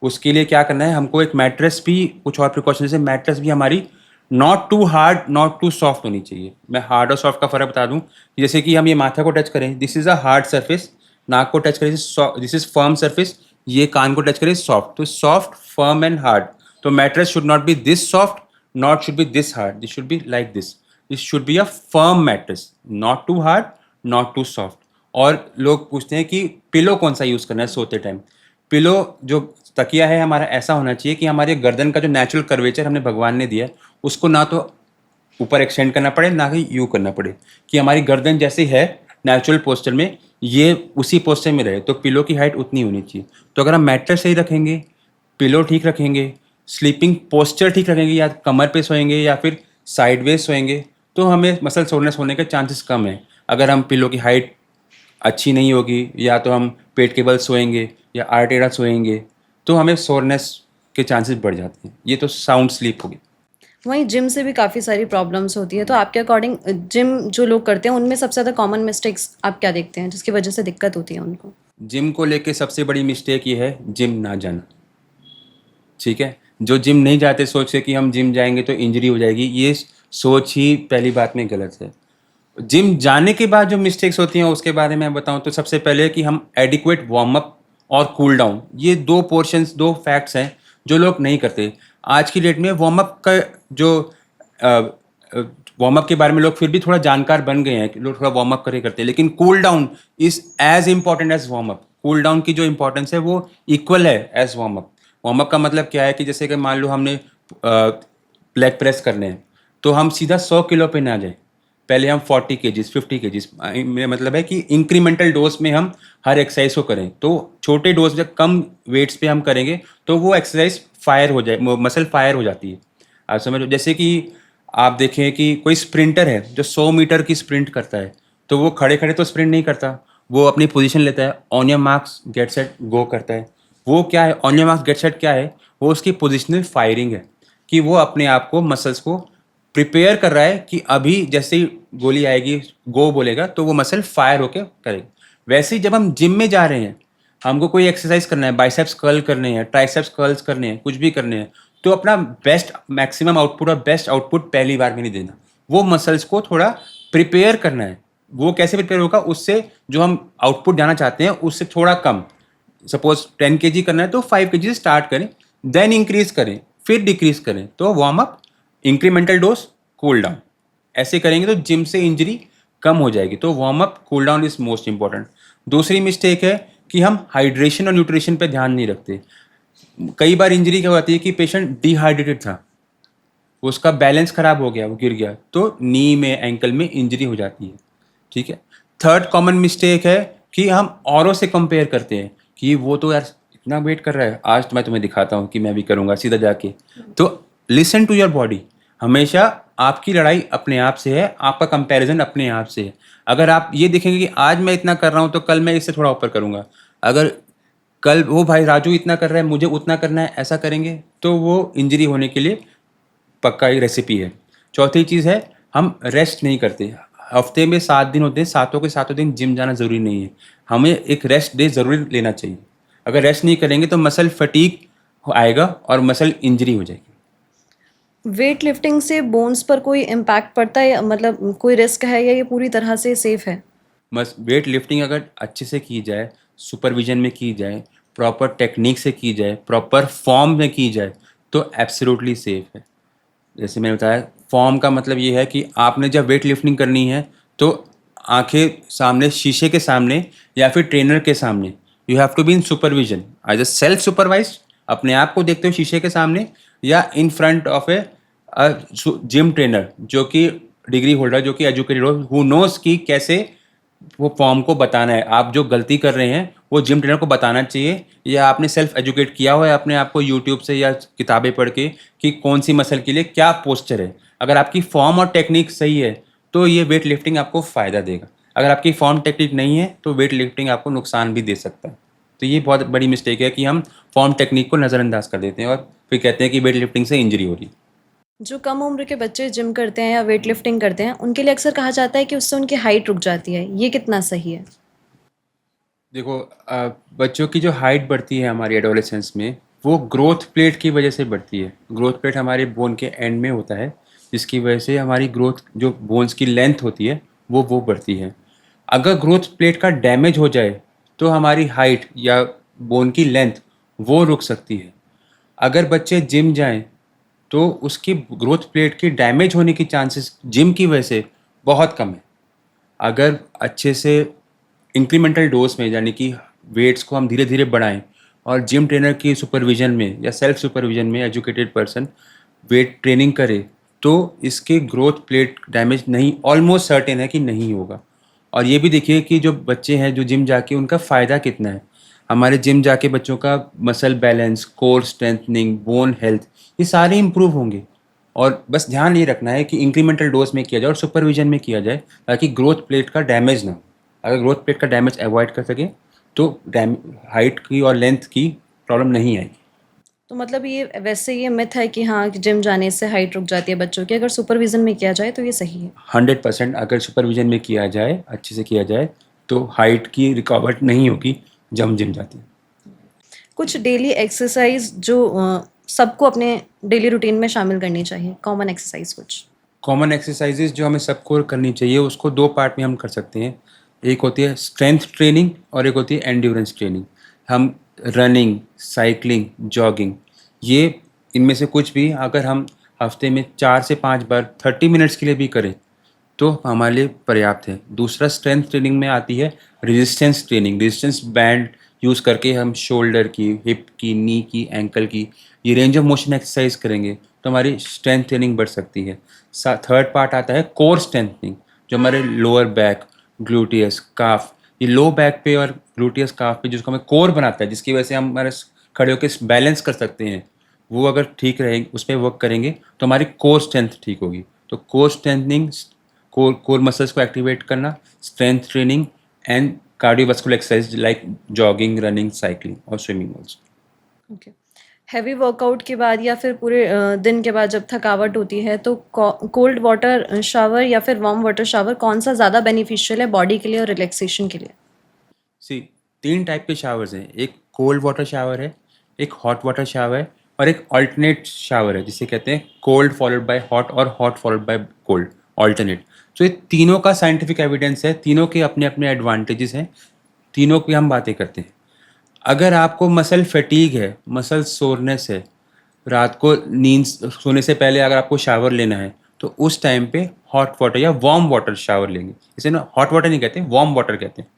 उसके लिए क्या करना है, हमको एक मैट्रेस भी, कुछ और प्रिकॉशन, जैसे मैट्रेस भी हमारी not too hard not too soft होनी चाहिए। मैं हार्ड और सॉफ्ट का फ़र्क बता दूं। जैसे कि हम ये माथा को टच करें, this is a hard surface. नाक को टच करें, दिस इज़ फर्म सरफेस। ये कान को टच करें, सॉफ्ट। तो सॉफ्ट, फर्म एंड हार्ड। तो mattress should not be this soft, not should be this hard, this should be like this. This should be a firm mattress, not too hard not too soft. और लोग पूछते हैं कि pillow कौन सा use करना है सोते टाइम। पिलो जो तकिया है हमारा ऐसा होना चाहिए कि हमारे गर्दन का जो नेचुरल कर्वेचर हमने भगवान ने दिया है उसको ना तो ऊपर एक्सटेंड करना पड़े, ना ही यू करना पड़े, कि हमारी गर्दन जैसी है नेचुरल पोस्चर में ये उसी पोस्चर में रहे, तो पिलो की हाइट उतनी होनी चाहिए। तो अगर हम मैट्रेस सही रखेंगे, पिलो ठीक रखेंगे, स्लीपिंग पोस्चर ठीक रखेंगे, या कमर पे सोएंगे या फिर साइडवेज सोएंगे, तो हमें मसल सोरनेस होने के चांसेस कम है। अगर हम पिलो की हाइट अच्छी नहीं होगी, या तो हम पेट के बल सोएंगे या आर्टेरा सोएंगे, तो हमें सोरनेस के चांसेस बढ़ जाते हैं। ये तो साउंड स्लीप होगी। वहीं जिम से भी काफ़ी सारी प्रॉब्लम्स होती है, तो आपके अकॉर्डिंग जिम जो लोग करते हैं उनमें सबसे ज़्यादा कॉमन मिस्टेक्स आप क्या देखते हैं जिसकी वजह से दिक्कत होती है उनको? जिम को लेके सबसे बड़ी मिस्टेक ये है जिम ना जाना। ठीक है, जो जिम नहीं जाते सोचते कि हम जिम जाएंगे तो इंजरी हो जाएगी, ये सोच ही पहली बात में गलत है। जिम जाने के बाद जो मिस्टेक्स होती हैं उसके बारे में बताऊं तो सबसे पहले कि हम एडिक्वेट वार्म अप और कूल डाउन, ये दो पोर्शंस, दो फैक्ट्स हैं जो लोग नहीं करते। आज की डेट में वार्म अप का जो वार्म अप के बारे में लोग फिर भी थोड़ा जानकार बन गए हैं कि लोग थोड़ा वार्म अप करे करते हैं, लेकिन cool down is as important as warm up. Cool down की जो इंपॉर्टेंस है वो इक्वल है as warm up. Warm up का मतलब क्या है कि जैसे कि मान लो हमने लेग प्रेस करने हैं, तो हम सीधा 100 किलो पे ना जाए, पहले हम 40 केजीज 50 केजीज, मेरा मतलब है कि इंक्रीमेंटल डोज में हम हर एक्सरसाइज को करें। तो छोटे डोज जब कम वेट्स पे हम करेंगे तो वो एक्सरसाइज फायर हो जाए, मसल फायर हो जाती है। आप समझो, जैसे कि आप देखें कि कोई स्प्रिंटर है जो 100 मीटर की स्प्रिंट करता है, तो वो खड़े खड़े तो स्प्रिंट नहीं करता, वो अपनी पोजीशन लेता है, on your marks get set go करता है। वो क्या है, on your marks get set क्या है, वो उसकी पोजिशनल फायरिंग है कि वो अपने आप को, मसल्स को प्रिपेयर कर रहा है कि अभी जैसे ही गोली आएगी, गो बोलेगा, तो वो मसल फायर होके करेगा। वैसे ही जब हम जिम में जा रहे हैं, हमको कोई एक्सरसाइज करना है, बाइसेप्स कर्ल करने हैं, ट्राइसेप्स कर्ल्स करने हैं, कुछ भी करने हैं, तो अपना बेस्ट मैक्सिमम आउटपुट और बेस्ट आउटपुट पहली बार में नहीं देना, वो मसल्स को थोड़ा प्रिपेयर करना है। वो कैसे प्रिपेयर होगा, उससे जो हम आउटपुट जाना चाहते हैं उससे थोड़ा कम, सपोज 10 kg करना है तो 5 kg से स्टार्ट करें, देन इंक्रीज करें, फिर डिक्रीज करें। तो warm up, incremental dose, cool down, ऐसे करेंगे तो जिम से इंजरी कम हो जाएगी। तो warm up, cool down is most important. दूसरी मिस्टेक है कि हम हाइड्रेशन और न्यूट्रिशन पे ध्यान नहीं रखते। कई बार इंजरी क्या होती है कि पेशेंट डिहाइड्रेटेड था, उसका बैलेंस खराब हो गया, वो गिर गया, तो नी में, एंकल में इंजरी हो जाती है। ठीक है। थर्ड कॉमन मिस्टेक है कि हम औरों से कंपेयर करते हैं कि वो तो यार इतना वेट कर रहा है, आज तो मैं तुम्हें दिखाता हूँ कि मैं भी करूँगा सीधा जाके। तो लिसन टू योर बॉडी। हमेशा आपकी लड़ाई अपने आप से है, आपका कंपैरिजन अपने आप से है। अगर आप ये देखेंगे कि आज मैं इतना कर रहा हूँ तो कल मैं इससे थोड़ा ऊपर करूँगा, अगर कल वो भाई राजू इतना कर रहा है मुझे उतना करना है, ऐसा करेंगे तो वो इंजरी होने के लिए पक्का ही रेसिपी है। चौथी चीज़ है, हम रेस्ट नहीं करते। हफ्ते में 7 दिन होते हैं, सातों के सातों दिन जिम जाना ज़रूरी नहीं है, हमें एक रेस्ट डे ज़रूर लेना चाहिए। अगर रेस्ट नहीं करेंगे तो मसल फटीग आएगा और मसल इंजरी हो जाएगी। वेट लिफ्टिंग से बोन्स पर कोई इम्पैक्ट पड़ता है, या मतलब कोई रिस्क है, या ये पूरी तरह से सेफ है? बस वेट लिफ्टिंग अगर अच्छे से की जाए, सुपरविजन में की जाए, प्रॉपर टेक्निक से की जाए, प्रॉपर फॉर्म में की जाए, तो एब्सोल्युटली सेफ है। जैसे मैंने बताया, फॉर्म का मतलब ये है कि आपने जब वेट लिफ्टिंग करनी है तो आंखें सामने, शीशे के सामने या फिर ट्रेनर के सामने, you have to be in supervision, as a self supervise, अपने आप को देखते हो शीशे के सामने, या in front of a gym trainer जो कि डिग्री होल्डर, जो कि एजुकेटेड हो, हु नोस कि कैसे वो फॉर्म को बताना है। आप जो गलती कर रहे हैं वो जिम ट्रेनर को बताना चाहिए, या आपने सेल्फ एजुकेट किया हुआ है अपने आप को यूट्यूब से या किताबें पढ़ के कि कौन सी मसल के लिए क्या पोस्चर है। अगर आपकी फॉर्म और टेक्निक सही है तो ये वेट लिफ्टिंग आपको फ़ायदा देगा। अगर आपकी फॉर्म टेक्निक नहीं है तो वेट लिफ्टिंग आपको नुकसान भी दे सकता है। तो ये बहुत बड़ी मिस्टेक है कि हम फॉर्म टेक्निक को नज़रअंदाज कर देते हैं और फिर कहते हैं कि वेट लिफ्टिंग से इंजरी हो रही है। जो कम उम्र के बच्चे जिम करते हैं या वेट लिफ्टिंग करते हैं उनके लिए अक्सर कहा जाता है कि उससे उनकी हाइट रुक जाती है, ये कितना सही है? देखो, बच्चों की जो हाइट बढ़ती है हमारी एडोलेसेंस में, वो ग्रोथ प्लेट की वजह से बढ़ती है। ग्रोथ प्लेट हमारे बोन के एंड में होता है, जिसकी वजह से हमारी ग्रोथ, जो बोन्स की लेंथ होती है वो बढ़ती है। अगर ग्रोथ प्लेट का डैमेज हो जाए तो हमारी हाइट या बोन की लेंथ वो रुक सकती है। अगर बच्चे जिम जाएं तो उसकी ग्रोथ प्लेट की डैमेज होने की चांसेस जिम की वजह से बहुत कम है। अगर अच्छे से इंक्रीमेंटल डोज में, यानी कि वेट्स को हम धीरे धीरे बढ़ाएं और जिम ट्रेनर की सुपरविजन में या सेल्फ सुपरविजन में एजुकेटेड पर्सन वेट ट्रेनिंग करे, तो इसके ग्रोथ प्लेट डैमेज नहीं, ऑलमोस्ट सर्टेन है कि नहीं होगा। और ये भी देखिए कि जो बच्चे हैं जो जिम जाके उनका फ़ायदा कितना है। हमारे जिम जाके बच्चों का muscle balance, core strengthening, bone health, ये सारे इम्प्रूव होंगे। और बस ध्यान ये रखना है कि इंक्रीमेंटल डोज में किया जाए और सुपरविजन में किया जाए, ताकि ग्रोथ प्लेट का डैमेज ना हो। अगर ग्रोथ प्लेट का डैमेज अवॉइड कर सकें तो हाइट की और लेंथ की प्रॉब्लम नहीं आएगी। तो मतलब ये वैसे ये मिथ है कि हाँ जिम जाने से हाइट रुक जाती है बच्चों की, अगर सुपरविजन में किया जाए तो ये सही है। 100% अगर सुपरविजन में किया जाए, अच्छे से किया जाए, तो हाइट की रिकॉर्ड नहीं होगी जब हम जिम जाते हैं। कुछ डेली एक्सरसाइज जो सबको अपने डेली रूटीन में शामिल करनी चाहिए, कॉमन एक्सरसाइज कुछ। कॉमन एक्सरसाइजेज जो हमें सबको करनी चाहिए उसको दो पार्ट में हम कर सकते हैं। एक होती है स्ट्रेंथ ट्रेनिंग और एक होती है एंड्योरेंस ट्रेनिंग। हम रनिंग, साइकिलिंग, जॉगिंग, ये इनमें से कुछ भी अगर हम हफ्ते में 4 से 5 बार 30 मिनट्स के लिए भी करें तो हमारे लिए पर्याप्त है। दूसरा स्ट्रेंथ ट्रेनिंग में आती है resistance training. Resistance band use करके हम शोल्डर की, हिप की, नी की, एंकल की ये रेंज ऑफ मोशन एक्सरसाइज करेंगे तो हमारी स्ट्रेंथ ट्रेनिंग बढ़ सकती है। थर्ड पार्ट आता है कोर स्ट्रेंथनिंग, जो हमारे लोअर बैक, ग्लूटियस, काफ, ये लो बैक पे और ग्लूटियस काफ पे जिसको हमें कोर बनाता है, जिसकी वजह से हम हमारे खड़े होकर बैलेंस कर सकते हैं, वो अगर ठीक रहेंगे, उस पर वर्क करेंगे तो हमारी कोर स्ट्रेंथ ठीक होगी। तो कोर स्ट्रेंथनिंग, कोर मसल्स को एक्टिवेट करना, strength training and cardiovascular exercise like jogging, running, cycling और swimming also. Okay. Heavy workout के बाद या फिर पूरे दिन के बाद जब थकावट होती है तो कोल्ड वाटर शावर या फिर वार्म वाटर शावर कौन सा ज़्यादा बेनिफिशियल है बॉडी के लिए और रिलैक्सेशन के लिए? सी 3 टाइप के शावर्स हैं। एक कोल्ड वाटर शावर है, एक हॉट वाटर शावर है और एक अल्टरनेट शावर है, जिसे कहते हैं कोल्ड फॉलोड बाय हॉट और hot followed by cold, alternate. तो ये तीनों का साइंटिफिक एविडेंस है, तीनों के अपने अपने एडवांटेजेस हैं, तीनों की हम बातें करते हैं। अगर आपको मसल फटीग है, मसल सोरनेस है, रात को नींद सोने से पहले अगर आपको शावर लेना है तो उस टाइम पे हॉट वाटर या वार्म वाटर शावर लेंगे। इसे ना हॉट वाटर नहीं कहते, वार्म वाटर कहते हैं,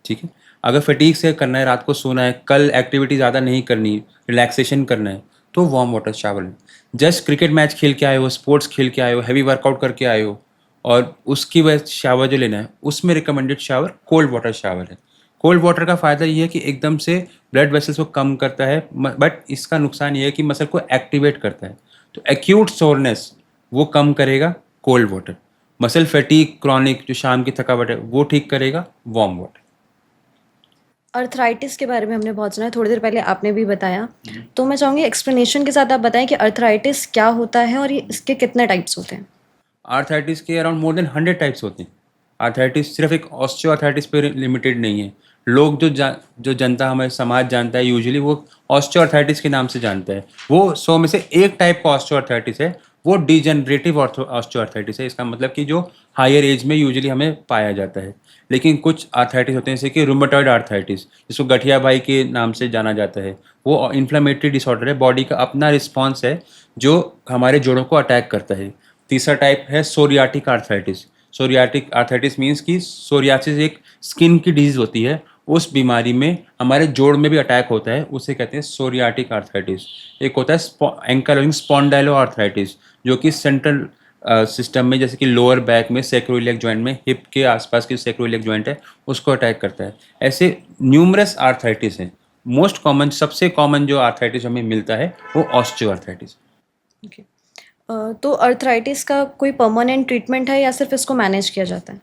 ठीक है। अगर फटीक से करना है, रात को सोना है, कल एक्टिविटी ज़्यादा नहीं करनी, रिलैक्सेशन करना है, तो वार्म वाटर शावर लें। जस्ट क्रिकेट मैच खेल के आए हो, स्पोर्ट्स खेल के आए हो, हैवी वर्कआउट करके आए हो और उसकी वजह शावर जो लेना है, उसमें recommended shower cold water shower है। कोल्ड वाटर का फ़ायदा ये है कि एकदम से ब्लड वेसल्स को कम करता है, बट इसका नुकसान ये है कि मसल को एक्टिवेट करता है। तो एक्यूट सोरनेस वो कम करेगा cold water, muscle fatigue, chronic जो शाम की थकावट है वो ठीक करेगा वार्म वाटर। अर्थराइटिस के बारे में हमने बहुत सुना है, थोड़ी देर पहले आपने भी बताया, तो मैं चाहूँगी एक्सप्लेनेशन के साथ आप बताएं कि अर्थराइटिस क्या होता है और ये इसके कितने टाइप्स होते हैं। आर्थराइटिस के अराउंड मोर देन 100 टाइप्स होते हैं। आर्थराइटिस सिर्फ एक ऑस्टियो आर्थराइटिस पे लिमिटेड नहीं है। लोग जो जनता, हमारे समाज जानता है, यूजुअली वो ऑस्टियो आर्थराइटिस के नाम से जानता है। वो 100 में से एक टाइप का ऑस्टियो आर्थराइटिस है, वो डिजेनरेटिव ऑस्टियो आर्थराइटिस है। इसका मतलब कि जो हायर एज में यूजुअली हमें पाया जाता है। लेकिन कुछ आर्थराइटिस होते हैं जैसे कि रूमेटॉइड आर्थराइटिस, जिसको गठिया भाई के नाम से जाना जाता है। वो इन्फ्लेमेटरी डिसऑर्डर है, बॉडी का अपना रिस्पॉन्स है जो हमारे जोड़ों को अटैक करता है। तीसरा टाइप है psoriatic arthritis. Psoriatic arthritis means कि सोरियासिस एक स्किन की डिजीज होती है, उस बीमारी में हमारे जोड़ में भी अटैक होता है, उसे कहते हैं सोरियाटिक आर्थराइटिस। एक होता है एंकाइलोजिंग स्पॉन्डाइलो आर्थराइटिस, जो कि सेंट्रल सिस्टम में, जैसे कि लोअर बैक में, सैक्रोइलियक जॉइंट में, हिप के आसपास की सैक्रोइलियक जॉइंट है, उसको अटैक करता है। ऐसे न्यूमरस आर्थराइटिस हैं। मोस्ट कॉमन, सबसे कॉमन जो आर्थराइटिस हमें मिलता है वो ऑस्टियो आर्थराइटिस। ओके। तो अर्थराइटिस का कोई परमानेंट ट्रीटमेंट है या सिर्फ इसको मैनेज किया जाता है?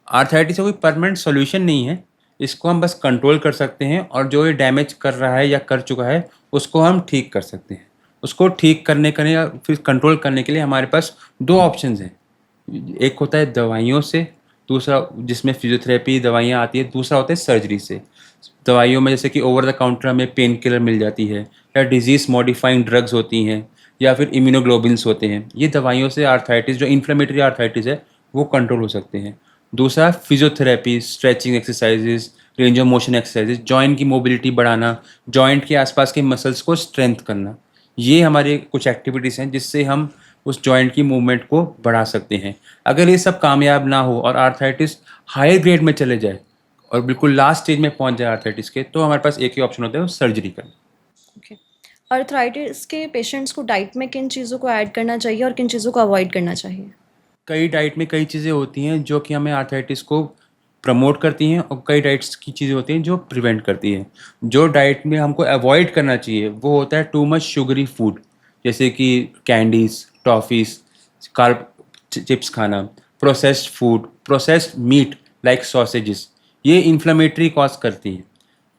आर्थराइटिस का कोई परमानेंट सॉल्यूशन नहीं है, इसको हम बस कंट्रोल कर सकते हैं और जो ये डैमेज कर रहा है या कर चुका है उसको हम ठीक कर सकते हैं। उसको ठीक करने के या फिर कंट्रोल करने के लिए हमारे पास 2 ऑप्शंस हैं। एक होता है दवाइयों से, दूसरा जिसमें फिजियोथेरेपी दवाइयाँ आती है, दूसरा होता है सर्जरी से। दवाइयों में जैसे कि ओवर द काउंटर हमें पेन किलर मिल जाती है, या डिजीज़ मॉडिफाइंग ड्रग्स होती हैं, या फिर इम्यूनोग्लोबिन्स होते हैं। ये दवाइयों से आर्थराइटिस, जो इन्फ्लेमेटरी आर्थराइटिस है, वो कंट्रोल हो सकते हैं। दूसरा physiotherapy, stretching exercises, range of motion exercises, joint की मोबिलिटी बढ़ाना, जॉइंट के आसपास के मसल्स को स्ट्रेंथ करना। ये हमारे कुछ एक्टिविटीज़ हैं जिससे हम उस जॉइंट की मूवमेंट को बढ़ा सकते हैं। अगर ये सब कामयाब ना हो और आर्थराइटिस हायर ग्रेड में चले जाए और बिल्कुल लास्ट स्टेज में पहुंच जाए आर्थराइटिस के, तो हमारे पास एक ही ऑप्शन होता है, वो सर्जरी करना। ओके। अर्थराइटिस के पेशेंट्स को डाइट में किन चीज़ों को ऐड करना चाहिए और किन चीज़ों को अवॉइड करना चाहिए? कई डाइट में कई चीज़ें होती हैं जो कि हमें आर्थराइटिस को प्रमोट करती हैं और कई डाइट्स की चीज़ें होती हैं जो प्रिवेंट करती हैं। जो डाइट में हमको अवॉइड करना चाहिए वो होता है टू मच शुगरी फूड, जैसे कि कैंडीज़, टॉफ़ीज़, कार्ब चिप्स खाना, processed food, processed meat like sausages, ये इन्फ्लेमेटरी कॉज करती हैं।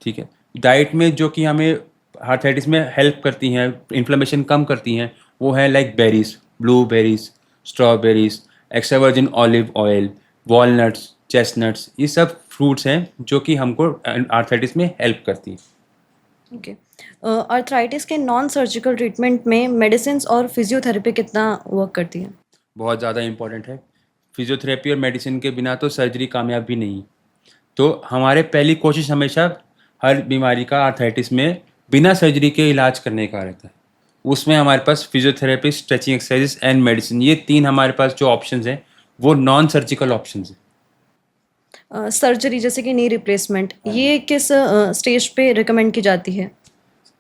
ठीक है, डाइट में जो कि हमें आर्थराइटिस में हेल्प करती हैं, इन्फ्लेमेशन कम करती हैं, वो है like berries, blueberries, strawberries, extra virgin olive oil, walnuts, chestnuts, ये सब फ्रूट्स हैं जो कि हमको आर्थराइटिस में हेल्प करती हैं। ओके। आर्थराइटिस के नॉन सर्जिकल ट्रीटमेंट में मेडिसिन और फिजियोथेरेपी कितना वर्क करती है? बहुत ज़्यादा इम्पॉर्टेंट है। फिजियोथेरेपी और मेडिसिन के बिना तो सर्जरी कामयाब भी नहीं। तो हमारे पहली कोशिश हमेशा हर बीमारी का आर्थराइटिस में बिना सर्जरी के इलाज करने का रहता है। उसमें हमारे पास physiotherapy, stretching exercises and medicine, ये 3 हमारे पास जो ऑप्शंस हैं वो नॉन सर्जिकल ऑप्शंस हैं। सर्जरी जैसे कि नी रिप्लेसमेंट, ये किस स्टेज पे रिकमेंड की जाती है?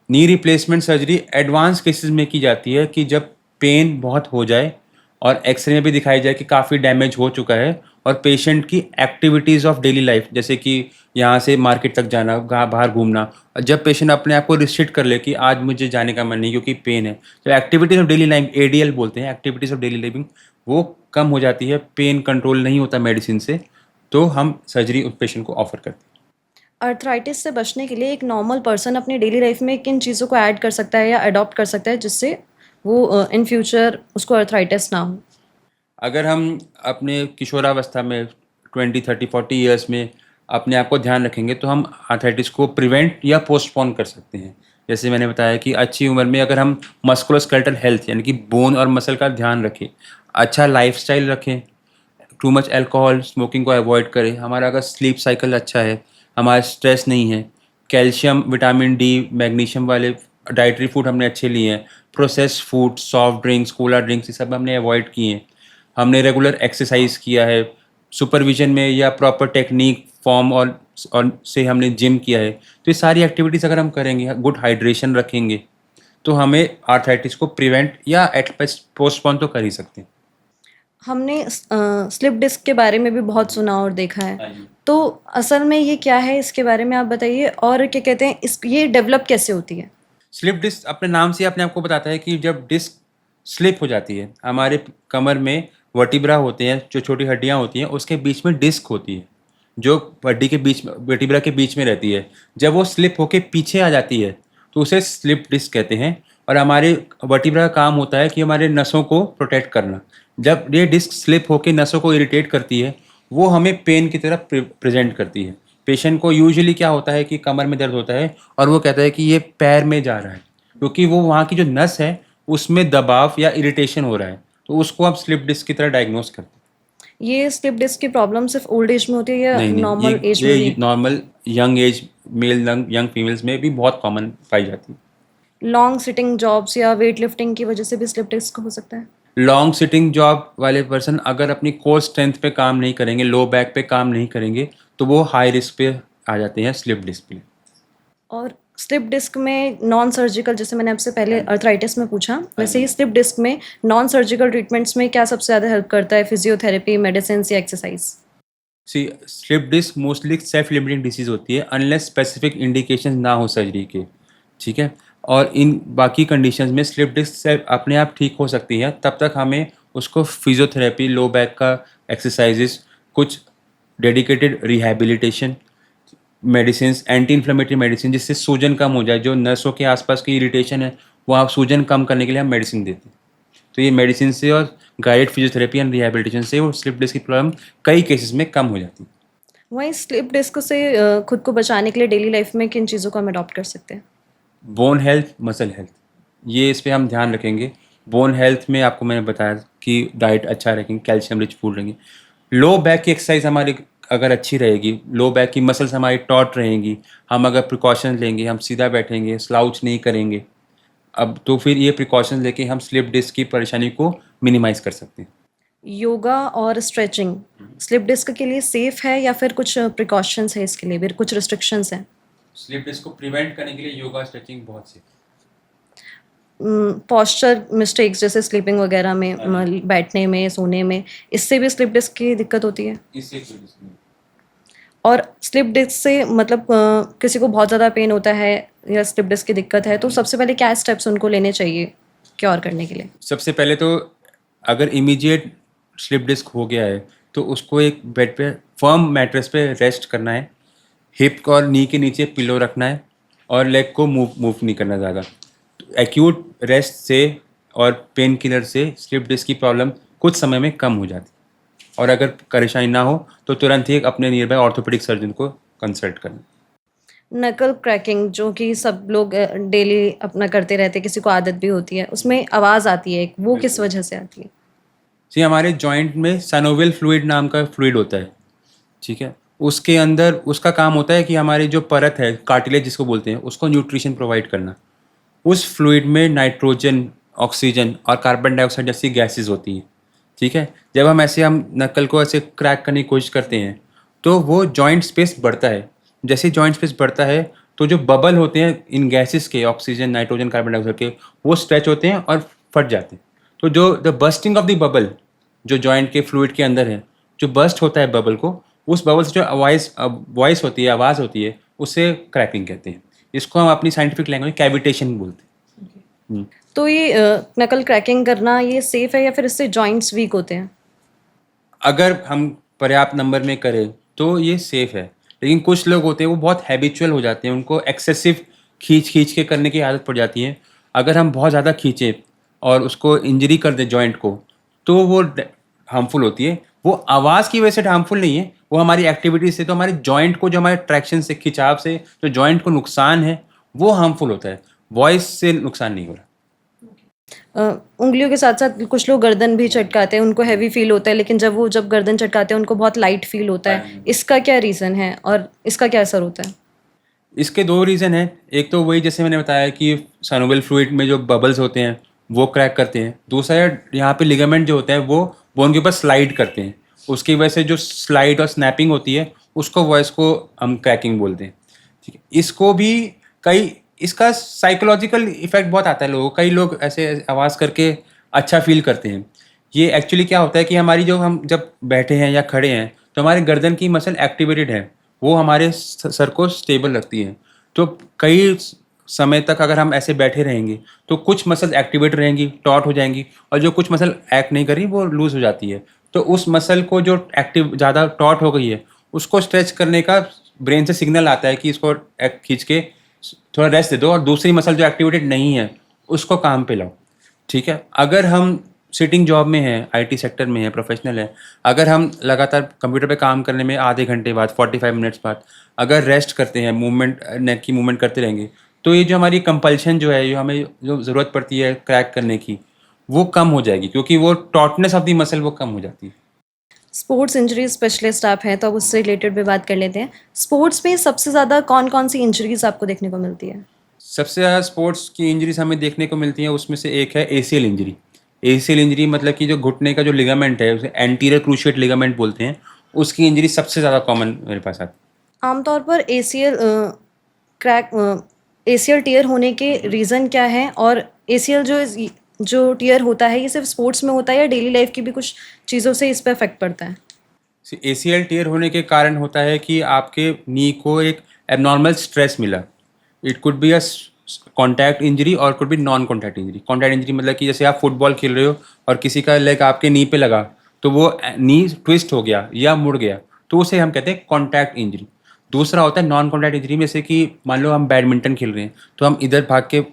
Knee replacement surgery advance cases में की जाती है कि जब पेन बहुत हो जाए और एक्सरे में भी दिखाई जाए कि काफ़ी डैमेज हो चुका है और पेशेंट की एक्टिविटीज़ ऑफ डेली लाइफ, जैसे कि यहाँ से मार्केट तक जाना, बाहर घूमना, और जब पेशेंट अपने आप को रिस्ट्रिक्ट कर ले कि आज मुझे जाने का मन नहीं क्योंकि पेन है, तो activities of daily life, ADL बोलते हैं, एक्टिविटीज़ ऑफ डेली लिविंग, वो कम हो जाती है, पेन कंट्रोल नहीं होता मेडिसिन से, तो हम सर्जरी उस पेशेंट को ऑफर करते हैं। आर्थराइटिस से बचने के लिए एक नॉर्मल पर्सन अपनी डेली लाइफ में किन चीज़ों को ऐड कर सकता है या अडॉप्ट कर सकता है जिससे वो इन फ्यूचर उसको आर्थराइटिस ना हो? अगर हम अपने किशोरावस्था में 20, 30, 40 ईयर्स में अपने आप को ध्यान रखेंगे तो हम आर्थराइटिस को प्रिवेंट या पोस्टपोन कर सकते हैं। जैसे मैंने बताया कि अच्छी उम्र में अगर हम मस्कुलोस्केलेटल हेल्थ यानी कि बोन और मसल का ध्यान रखें, अच्छा लाइफस्टाइल रखें, टू मच अल्कोहल, स्मोकिंग को अवॉइड करें, हमारा अगर स्लीप साइकिल अच्छा है, हमारा स्ट्रेस नहीं है, कैल्शियम, विटामिन डी, मैग्नीशियम वाले डाइटरी फूड हमने अच्छे लिए हैं, processed food, soft drinks, Cola drinks, ये सब हमने अवॉइड किए हैं, हमने रेगुलर एक्सरसाइज किया है, सुपरविजन में या प्रॉपर टेक्निक फॉर्म और से हमने जिम किया है, तो ये सारी एक्टिविटीज़ अगर हम करेंगे, गुड हाइड्रेशन रखेंगे, तो हमें आर्थराइटिस को प्रिवेंट या एट बेस्ट पोस्टपोन तो कर ही सकते हैं। हमने स्लिप डिस्क के बारे में भी बहुत सुना और देखा हाँ है, जी। तो असल में ये क्या है, इसके बारे में आप बताइए, और क्या कहते हैं इस ये डेवलप कैसे होती है? स्लिप डिस्क अपने नाम से ही अपने आप को बताता है कि जब डिस्क स्लिप हो जाती है, हमारे कमर में वर्टिब्रा होते हैं, जो छोटी हड्डियां होती हैं, उसके बीच में डिस्क होती है, जो हड्डी के बीच में, वर्टिब्रा के बीच में रहती है। जब वो स्लिप होके पीछे आ जाती है तो उसे स्लिप डिस्क कहते हैं। और हमारे वर्टिब्रा का काम होता है कि हमारे नसों को प्रोटेक्ट करना। जब ये डिस्क स्लिप होके नसों को इरिटेट करती है, वो हमें पेन की तरह प्रेजेंट करती है। पेशेंट को यूजुअली क्या होता है कि कमर में दर्द होता है और वो कहता है कि ये पैर में जा रहा है, क्योंकि वो वहाँ की जो नस है उसमें दबाव या इरिटेशन हो रहा है, तो उसको हम स्लिप डिस्क की तरह डायग्नोस करते हैं। ये स्लिप डिस्क की प्रॉब्लम सिर्फ ओल्ड एज में होती है या नहीं नहीं, नॉर्मल एज में ये भी? Normal young age male, young females में भी बहुत कॉमन पाई जाती है। लॉन्ग सिटिंग जॉब्स या वेट लिफ्टिंग की वजह से भी स्लिप डिस्क हो सकता है? लॉन्ग सिटिंग जॉब वाले पर्सन अगर अपनी कोर स्ट्रेंथ पे काम नहीं करेंगे, लो बैक पे काम नहीं करेंगे, तो वो हाई रिस्क पे आ जाते हैं स्लिप डिस्क पे। और स्लिप डिस्क में नॉन सर्जिकल, जैसे मैंने आपसे पहले अर्थराइटिस में पूछा, वैसे ही स्लिप डिस्क में नॉन सर्जिकल ट्रीटमेंट्स में क्या सबसे ज़्यादा हेल्प करता है? फिजियोथेरेपी, मेडिसिन या exercise? See, slip disc mostly self limiting disease होती है अनलेस स्पेसिफिक इंडिकेशन ना हो सर्जरी के। ठीक है, और इन बाकी कंडीशंस में स्लिप डिस्क से अपने आप ठीक हो सकती है, तब तक हमें उसको फिजियोथेरेपी, लो बैक का एक्सरसाइजेस, कुछ dedicated rehabilitation medicine, anti inflammatory medicine, जिससे सूजन कम हो जाए, जो नसों के आसपास की इरिटेशन है वो आप सूजन कम करने के लिए हम मेडिसिन देते हैं। तो ये मेडिसिन से और गाइडेड फिजियोथेरेपी एंड रिहैबिलिटेशन से वो स्लिप डिस्क की प्रॉब्लम कई केसेस में कम हो जाती है। वहीं स्लिप डिस्क से खुद को बचाने के लिए डेली लाइफ में किन चीज़ों को हम अडॉप्ट कर सकते हैं? बोन हेल्थ, मसल हेल्थ, ये इस पे हम ध्यान रखेंगे। बोन हेल्थ में आपको मैंने बताया कि डाइट अच्छा रखेंगे, कैल्शियम रिच फूड रहेंगे। लो बैक की एक्सरसाइज हमारी अगर अच्छी रहेगी, लो बैक की मसल्स हमारी टॉट रहेंगी, हम अगर प्रिकॉशन लेंगे, हम सीधा बैठेंगे, स्लाउच नहीं करेंगे, अब तो फिर ये प्रिकॉशन लेके हम स्लिप डिस्क की परेशानी को मिनिमाइज कर सकते हैं। योगा और स्ट्रेचिंग स्लिप डिस्क के लिए सेफ है या फिर कुछ प्रिकॉशंस है, इसके लिए भी कुछ रिस्ट्रिक्शंस हैं? स्लिप डिस्क को प्रिवेंट करने के लिए योगा, स्ट्रेचिंग बहुत सेफ। पोस्चर मिस्टेक्स जैसे स्लीपिंग वगैरह में, बैठने में, सोने में, इससे भी स्लिप डिस्क की दिक्कत होती है? इससे कोई रिस्क नहीं। और स्लिप डिस्क से मतलब किसी को बहुत ज़्यादा पेन होता है या स्लिप डिस्क की दिक्कत है, तो सबसे पहले क्या स्टेप्स उनको लेने चाहिए क्योर करने के लिए? सबसे पहले तो अगर इमीडिएट स्लिप डिस्क हो गया है तो उसको एक बेड पे फर्म मैट्रेस पे रेस्ट करना है, हिप और नी के नीचे पिलो रखना है और लेग को मूव मूव नहीं करना ज़्यादा। एक्यूट रेस्ट से और पेन किलर से स्लिप डिस्क की प्रॉब्लम कुछ समय में कम हो जाती है, और अगर परेशानी ना हो तो तुरंत ही एक अपने नियर बाय ऑर्थोपेडिक सर्जन को कंसल्ट करना। नकल क्रैकिंग जो कि सब लोग डेली अपना करते रहते हैं, किसी को आदत भी होती है, उसमें आवाज़ आती है, वो किस वजह से आती है? जी, हमारे जॉइंट में साइनोवियल फ्लूइड नाम का फ्लूइड होता है, ठीक है? उसके अंदर उसका काम होता है कि हमारी जो परत है, कार्टिलेज जिसको बोलते हैं, उसको न्यूट्रिशन प्रोवाइड करना। उस फ्लूइड में नाइट्रोजन, ऑक्सीजन और कार्बन डाइऑक्साइड जैसी गैसेज़ होती हैं, ठीक है? जब हम नक्कल को ऐसे क्रैक करने की कोशिश करते हैं, तो वो जॉइंट स्पेस बढ़ता है। जैसे ही जॉइंट स्पेस बढ़ता है, तो जो बबल होते हैं इन गैसेज़ के, ऑक्सीजन, नाइट्रोजन, कार्बन डाइऑक्साइड के, वो स्ट्रेच होते हैं और फट जाते हैं। तो जो the bursting of the bubble, जो जॉइंट के फ्लूइड के अंदर है, जो बर्स्ट होता है बबल को, उस बबल से जो वॉइस होती है, आवाज़ होती है, उसे क्रैकिंग कहते हैं। इसको हम अपनी साइंटिफिक लैंग्वेज में कैविटेशन बोलते हैं। तो ये नकल क्रैकिंग करना ये सेफ है या फिर इससे जॉइंट्स वीक होते हैं? अगर हम पर्याप्त नंबर में करें तो ये सेफ है, लेकिन कुछ लोग होते हैं वो बहुत हैबिचुअल हो जाते हैं, उनको एक्सेसिव खींच खींच के करने की आदत पड़ जाती है। अगर हम बहुत ज़्यादा खींचें और उसको इंजरी कर दें जॉइंट को, तो वो हार्मफुल होती है। वो आवाज़ की वजह से हार्मफुल नहीं है, वो हमारी एक्टिविटी से, तो हमारे जॉइंट को, जो हमारे ट्रैक्शन से, खिंचाव से जो जॉइंट को नुकसान है, वो हार्मफुल होता है। वॉइस से नुकसान नहीं हो रहा। उंगलियों के साथ साथ कुछ लोग गर्दन भी चटकाते हैं, उनको हैवी फील होता है, लेकिन जब गर्दन चटकाते हैं उनको बहुत लाइट फील होता है। इसका क्या रीज़न है और इसका क्या असर होता है? इसके दो रीज़न हैं। एक तो वही जैसे मैंने बताया कि साइनोवियल फ्लूइड में जो बबल्स होते हैं वो क्रैक करते हैं। दूसरा यहाँ पे लिगामेंट जो होता है वो बोन के ऊपर स्लाइड करते हैं। उसकी वजह से जो स्लाइड और स्नैपिंग होती है उसको वॉइस को हम क्रैकिंग बोलते हैं, ठीक है? इसको भी कई इसका साइकोलॉजिकल इफेक्ट बहुत आता है लोगों को। कई लोग ऐसे आवाज़ करके अच्छा फील करते हैं। ये एक्चुअली क्या होता है कि हमारी जो हम जब बैठे हैं या खड़े हैं तो हमारे गर्दन की मसल एक्टिवेटेड है, वो हमारे सर को स्टेबल रखती है। तो कई समय तक अगर हम ऐसे बैठे रहेंगे तो कुछ मसल एक्टिवेट रहेंगी, टॉट हो जाएंगी, और जो कुछ मसल एक्ट नहीं कर रही वो लूज हो जाती है। तो उस मसल को जो एक्टिव ज़्यादा टॉट हो गई है उसको स्ट्रेच करने का ब्रेन से सिग्नल आता है कि इसको खींच के थोड़ा रेस्ट दे दो, और दूसरी मसल जो एक्टिवेटेड नहीं है उसको काम पे लाओ, ठीक है? अगर हम सिटिंग जॉब में हैं, आईटी सेक्टर में है, प्रोफेशनल है, अगर हम लगातार कंप्यूटर पे काम करने में आधे घंटे बाद, 45 मिनट्स बाद अगर रेस्ट करते हैं, मूवमेंट, नेक की मूवमेंट करते रहेंगे, तो ये जो हमारी कंपल्शन जो है, जो हमें जो ज़रूरत पड़ती है क्रैक करने की, वो कम हो जाएगी, क्योंकि वो टॉटनेस ऑफ द मसल वो कम हो जाती है। स्पोर्ट्स इंजरी स्पेशलिस्ट आप हैं, तो अब उससे रिलेटेड भी बात कर लेते हैं। स्पोर्ट्स में सबसे ज़्यादा कौन-कौन सी इंजरीज़ आपको देखने को मिलती है? सबसे ज़्यादा स्पोर्ट्स की इंजरीज हमें देखने को मिलती हैं, उसमें से एक है एसीएल इंजरी। एसीएल इंजरी मतलब कि जो घुटने का जो लिगामेंट है, उसे एंटीरियर क्रूशिएट लिगामेंट बोलते हैं, उसकी इंजरी सबसे ज़्यादा कॉमन मेरे पास आती है। आमतौर पर क्रैक एसीएल टियर होने के रीज़न क्या हैं? और एसीएल जो टियर होता है, ये सिर्फ स्पोर्ट्स में होता है या डेली लाइफ की भी कुछ चीज़ों से इस पे इफेक्ट पड़ता है? एसीएल टियर होने के कारण होता है कि आपके नी को एक एबनॉर्मल स्ट्रेस मिला। It could be a contact injury और could be non contact injury. Contact injury मतलब कि जैसे आप फुटबॉल खेल रहे हो और किसी का लेग आपके नी पे लगा, तो वो नी ट्विस्ट हो गया या मुड़ गया, तो उसे हम कहते हैं कॉन्टैक्ट इंजरी। दूसरा होता है नॉन कॉन्टैक्ट इंजरी, जैसे कि मान लो हम बैडमिंटन खेल रहे हैं तो हम इधर भाग के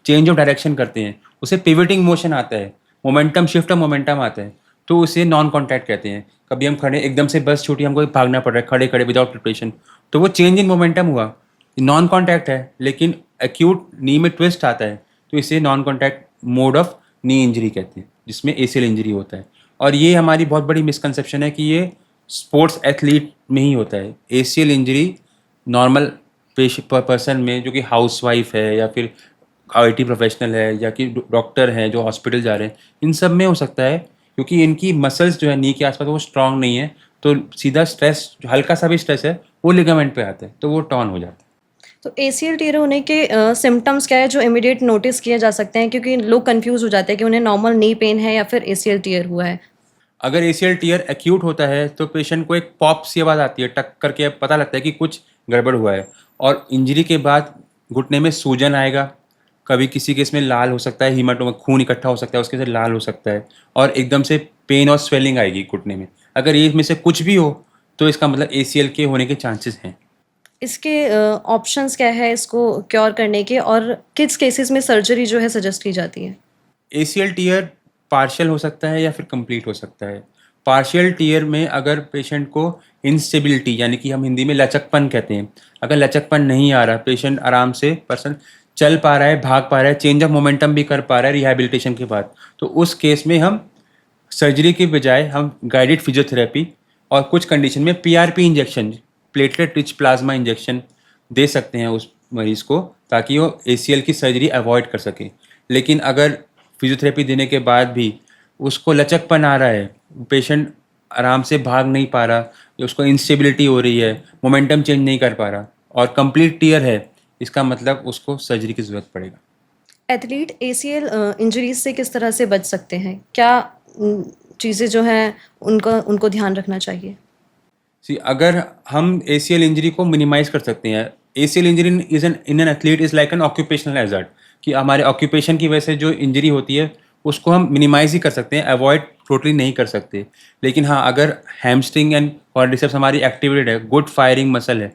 चेंज ऑफ डायरेक्शन करते हैं, उसे पिवटिंग मोशन आता है, मोमेंटम शिफ्ट ऑफ मोमेंटम आता है, तो उसे नॉन कॉन्टैक्ट कहते हैं। कभी हम खड़े, एकदम से बस छूटी, हमको भागना पड़ रहा है खड़े खड़े विदाउट प्रिपरेशन, तो वो चेंज इन मोमेंटम हुआ, नॉन कॉन्टैक्ट है, लेकिन एक्यूट नी में ट्विस्ट आता है, तो इसे non contact mode of knee injury कहते हैं, जिसमें एसीएल इंजरी होता है। और ये हमारी बहुत बड़ी मिसकंसेप्शन है कि ये स्पोर्ट्स एथलीट में ही होता है। एसीएल इंजरी नॉर्मल पर्सन में, जो कि हाउसवाइफ है या फिर आईटी प्रोफेशनल है या कि डॉक्टर हैं जो हॉस्पिटल जा रहे हैं, इन सब में हो सकता है, क्योंकि इनकी मसल्स जो है नी के आसपास वो स्ट्रांग नहीं है, तो सीधा स्ट्रेस, हल्का सा भी स्ट्रेस है वो लिगामेंट पे आता है, तो वो टॉन हो जाता है। तो एसीएल टियर होने के सिम्टम्स क्या है जो इमीडिएट नोटिस किए जा सकते हैं? क्योंकि लोग कंफ्यूज हो जाते हैं कि उन्हें नॉर्मल नी पेन है या फिर एसीएल टियर हुआ है। अगर एसीएल टीयर एक्यूट होता है तो पेशेंट को एक पॉप सी आवाज़ आती है, टक करके पता लगता है कि कुछ गड़बड़ हुआ है। और इंजरी के बाद घुटने में सूजन आएगा, कभी किसी केस में लाल हो सकता है, हीमाटोमा खून इकट्ठा हो सकता है, उसके से लाल हो सकता है, और एकदम से पेन और स्वेलिंग आएगी घुटने में। अगर ये में से कुछ भी हो तो इसका मतलब एसीएल के होने के चांसेस हैं। इसके ऑप्शंस क्या है इसको क्योर करने के, और किस केसेस में सर्जरी जो है सजेस्ट की जाती है? एसीएल टीयर पार्शियल हो सकता है या फिर कंप्लीट हो सकता है। पार्शियल टीयर में अगर पेशेंट को इंस्टेबिलिटी, यानी कि हम हिंदी में लचकपन कहते हैं, अगर लचकपन नहीं आ रहा, पेशेंट आराम से पर्सन चल पा रहा है, भाग पा रहा है, चेंज ऑफ मोमेंटम भी कर पा रहा है रिहैबिलिटेशन के बाद, तो उस केस में हम सर्जरी के बजाय हम गाइडेड फिजियोथेरेपी और कुछ कंडीशन में PRP injection, platelet rich plasma injection दे सकते हैं उस मरीज़ को, ताकि वो एसीएल की सर्जरी अवॉइड कर सके। लेकिन अगर फिजियोथेरेपी देने के बाद भी उसको लचकपन आ रहा है, पेशेंट आराम से भाग नहीं पा रहा, या उसको इंस्टेबिलिटी हो रही है, मोमेंटम चेंज नहीं कर पा रहा और कंप्लीट टीयर है, इसका मतलब उसको सर्जरी की ज़रूरत पड़ेगा। एथलीट एसीएल इंजरीज से किस तरह से बच सकते हैं? क्या चीज़ें जो हैं उनका उनको ध्यान रखना चाहिए? अगर हम एसीएल इंजरी को मिनिमाइज कर सकते हैं, ACL injury is an in an athlete is like an occupational hazard, कि हमारे ऑक्यूपेशन की वजह से जो इंजरी होती है उसको हम मिनिमाइज ही कर सकते हैं, अवॉइड टोटली नहीं कर सकते। लेकिन हाँ, अगर हैमस्ट्रिंग एंड क्वाड्रिसेप्स हमारी एक्टिवेटेड है, गुड फायरिंग मसल है,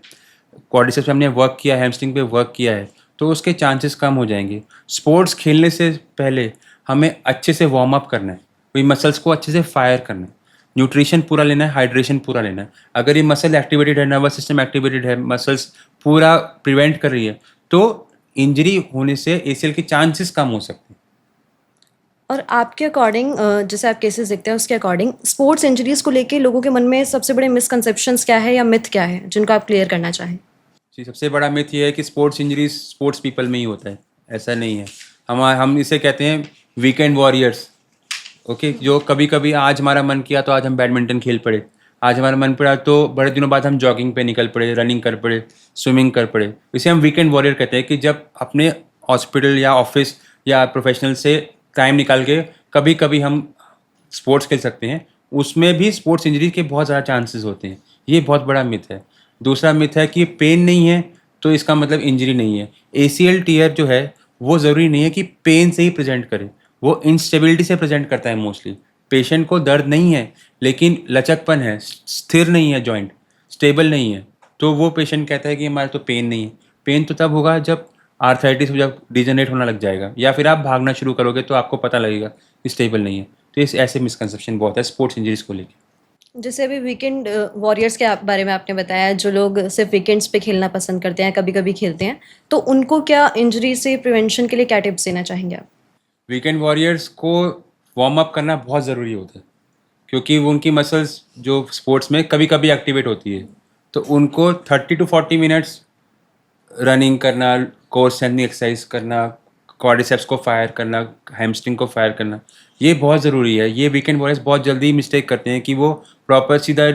क्वाड्रिसेप्स पे हमने वर्क किया है, हैमस्ट्रिंग पे वर्क किया है, तो उसके चांसेस कम हो जाएंगे। स्पोर्ट्स खेलने से पहले हमें अच्छे से वार्म अप करना है, वही मसल्स को अच्छे से फायर करना है, न्यूट्रिशन पूरा लेना है, हाइड्रेशन पूरा लेना है। अगर ये मसल एक्टिवेटेड है, नर्वस सिस्टम एक्टिवेटेड है, मसल्स पूरा प्रिवेंट कर रही है, तो इंजरी होने से एसीएल के चांसेस कम हो सकते हैं। और आपके अकॉर्डिंग जैसे आप केसेस देखते हैं उसके अकॉर्डिंग स्पोर्ट्स इंजरीज को लेके लोगों के मन में सबसे बड़े मिसकंसेप्शंस क्या है या मिथ क्या है जिनको आप क्लियर करना चाहें? जी, सबसे बड़ा मिथ ये है कि स्पोर्ट्स इंजरीज स्पोर्ट्स पीपल में ही होता है। ऐसा नहीं है। हम इसे कहते हैं वीकेंड वॉरियर्स। ओके, जो कभी कभी आज हमारा मन किया तो आज हम बैडमिंटन खेल पड़े, आज हमारा मन पड़ा तो बड़े दिनों बाद हम जॉगिंग पे निकल पड़े, रनिंग कर पड़े, स्विमिंग कर पड़े। इसे हम वीकेंड वॉरियर कहते हैं, कि जब अपने हॉस्पिटल या ऑफिस या प्रोफेशनल से टाइम निकाल के कभी कभी हम स्पोर्ट्स खेल सकते हैं, उसमें भी स्पोर्ट्स इंजरी के बहुत ज़्यादा चांसेस होते हैं। ये बहुत बड़ा मिथ है। दूसरा मिथ है कि पेन नहीं है तो इसका मतलब इंजरी नहीं है। एसीएल टीयर जो है वो ज़रूरी नहीं है कि पेन से ही प्रेजेंट करे, वो इंस्टेबिलिटी से प्रेजेंट करता है मोस्टली। पेशेंट को दर्द नहीं है लेकिन लचकपन है, स्थिर नहीं है, जॉइंट स्टेबल नहीं है, तो वो पेशेंट कहता है कि हमारा तो पेन नहीं है। पेन तो तब होगा जब आर्थराइटिस जब डिजनरेट होना लग जाएगा, या फिर आप भागना शुरू करोगे तो आपको पता लगेगा कि स्टेबल नहीं है। तो इस ऐसे मिसकंसेप्शन बहुत है स्पोर्ट्स इंजरीज को लेकर। जैसे अभी वीकेंड वॉरियर्स के बारे में आपने बताया, जो लोग सिर्फ वीकेंड्स पे खेलना पसंद करते हैं, कभी कभी खेलते हैं, तो उनको क्या इंजरी से प्रिवेंशन के लिए क्या टिप्स देना चाहेंगे आप? वीकेंड वॉरियर्स को वार्म अप करना बहुत ज़रूरी होता है, क्योंकि वो उनकी मसल्स जो स्पोर्ट्स में कभी कभी एक्टिवेट होती है, तो उनको 30 to 40 मिनट्स रनिंग करना, कोर स्ट्रेंथनिंग एक्सरसाइज करना, क्वाड्रिसेप्स को फायर करना, हैमस्ट्रिंग को फायर करना, ये बहुत ज़रूरी है। ये वीकेंड वॉरियर्स बहुत जल्दी मिस्टेक करते हैं कि वो प्रॉपर सीधा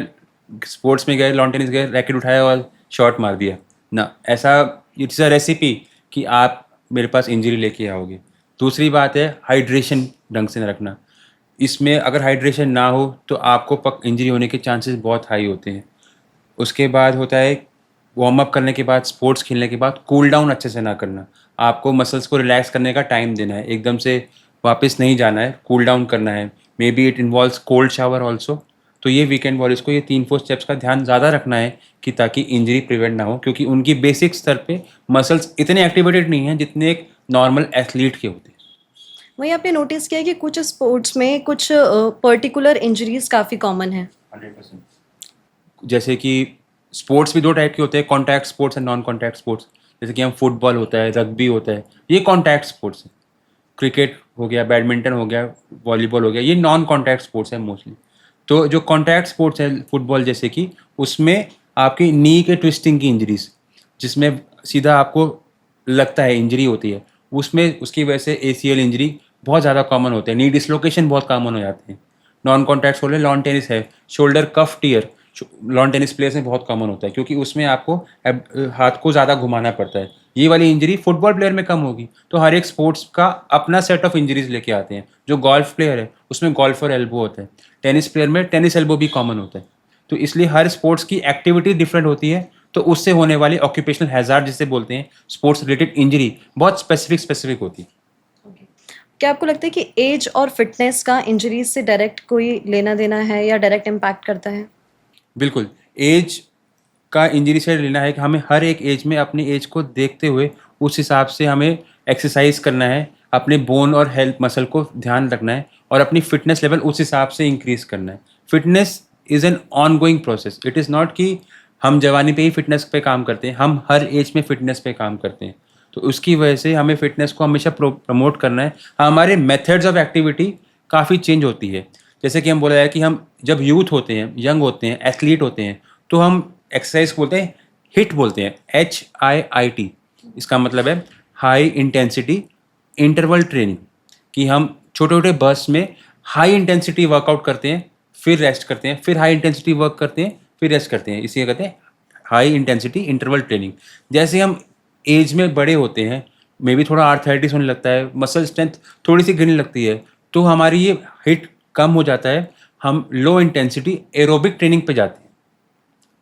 स्पोर्ट्स में गए, लॉन टेनिस गए, रैकेट उठाया और शॉट मार दिया ना। ऐसा इट्स अ रेसिपी कि आप मेरे पास इंजरी लेके आओगे। दूसरी बात है हाइड्रेशन ढंग से न रखना। इसमें अगर हाइड्रेशन ना हो तो आपको पक इंजरी होने के चांसेस बहुत हाई होते हैं। उसके बाद होता है वार्म अप करने के बाद, स्पोर्ट्स खेलने के बाद कूल डाउन अच्छे से ना करना। आपको मसल्स को रिलैक्स करने का टाइम देना है, एकदम से वापस नहीं जाना है, कूल डाउन करना है। May be it involves cold shower also. तो ये वीकेंड वॉरियर्स को ये 3-4 स्टेप्स का ध्यान ज़्यादा रखना है कि ताकि इंजरी प्रिवेंट ना हो, क्योंकि उनकी बेसिक स्तर पे मसल्स इतने एक्टिवेटेड नहीं हैं जितने एक नॉर्मल एथलीट के होते हैं। वहीं आपने नोटिस किया है कि कुछ स्पोर्ट्स में कुछ पर्टिकुलर इंजरीज काफ़ी कॉमन है? 100%। जैसे कि स्पोर्ट्स भी दो टाइप के होते हैं, contact sports and non contact sports. जैसे कि हम फुटबॉल होता है, रग्बी होता है, ये कॉन्टैक्ट स्पोर्ट्स है। क्रिकेट हो गया, बैडमिंटन हो गया, वॉलीबॉल हो गया, ये नॉन कॉन्टैक्ट स्पोर्ट्स है मोस्टली। तो जो कॉन्टैक्ट स्पोर्ट्स है फुटबॉल जैसे कि, उसमें आपकी नी के ट्विस्टिंग की इंजरीज, जिसमें सीधा आपको लगता है इंजरी होती है, उसमें उसकी वजह से एसीएल इंजरी बहुत ज़्यादा कॉमन होते हैं। नी डिसलोकेशन बहुत कॉमन हो जाते हैं। नॉन कॉन्टैक्ट बोले लॉन टेनिस है, शोल्डर कफ टीयर लॉन टेनिस प्लेयर्स में बहुत कॉमन होता है, क्योंकि उसमें आपको हाथ को ज़्यादा घुमाना पड़ता है। ये वाली इंजरी फुटबॉल प्लेयर में कम होगी। तो हर एक स्पोर्ट्स का अपना सेट ऑफ इंजरीज लेके आते हैं। जो गोल्फ प्लेयर है उसमें गोल्फर एल्बो होता है, टेनिस प्लेयर में टेनिस एल्बो भी कॉमन होता है। तो इसलिए हर स्पोर्ट्स की एक्टिविटी डिफरेंट होती है, तो उससे होने वाली ऑक्यूपेशनल हैजार्ड जिसे बोलते हैं, स्पोर्ट्स रिलेटेड इंजरी, बहुत स्पेसिफिक होती है। क्या आपको लगता है कि एज और फिटनेस का इंजरीज से डायरेक्ट कोई लेना देना है या डायरेक्ट इम्पैक्ट करता है? बिल्कुल, एज का इंजरी से लेना है कि हमें हर एक एज में अपनी एज को देखते हुए उस हिसाब से हमें एक्सरसाइज करना है, अपने बोन और हेल्थ मसल को ध्यान रखना है और अपनी फिटनेस लेवल उस हिसाब से इंक्रीज करना है। Fitness is an on going process. It is not कि हम जवानी पे ही फिटनेस पे काम करते हैं, हम हर एज में फिटनेस पे काम करते हैं। तो उसकी वजह से हमें फिटनेस को हमेशा प्रमोट करना है। हमारे मेथड्स ऑफ एक्टिविटी काफ़ी चेंज होती है। जैसे कि हम बोला है कि हम जब यूथ होते हैं, यंग होते हैं, एथलीट होते हैं, तो हम एक्सरसाइज को बोलते हैं हिट बोलते हैं, HIIT। इसका मतलब है हाई इंटेंसिटी इंटरवल ट्रेनिंग, कि हम छोटे छोटे बर्स्ट में हाई इंटेंसिटी वर्कआउट करते हैं, फिर रेस्ट करते हैं, फिर हाई इंटेंसिटी वर्क करते हैं, फिर रेस्ट करते हैं। इसी कहते हैं हाई इंटेंसिटी इंटरवल ट्रेनिंग। जैसे हम एज में बड़े होते हैं, मे बी थोड़ा आर्थराइटिस होने लगता है, मसल स्ट्रेंथ थोड़ी सी गिरने लगती है, तो हमारी ये हिट कम हो जाता है। हम लो इंटेंसिटी एरोबिक ट्रेनिंग पे जाते हैं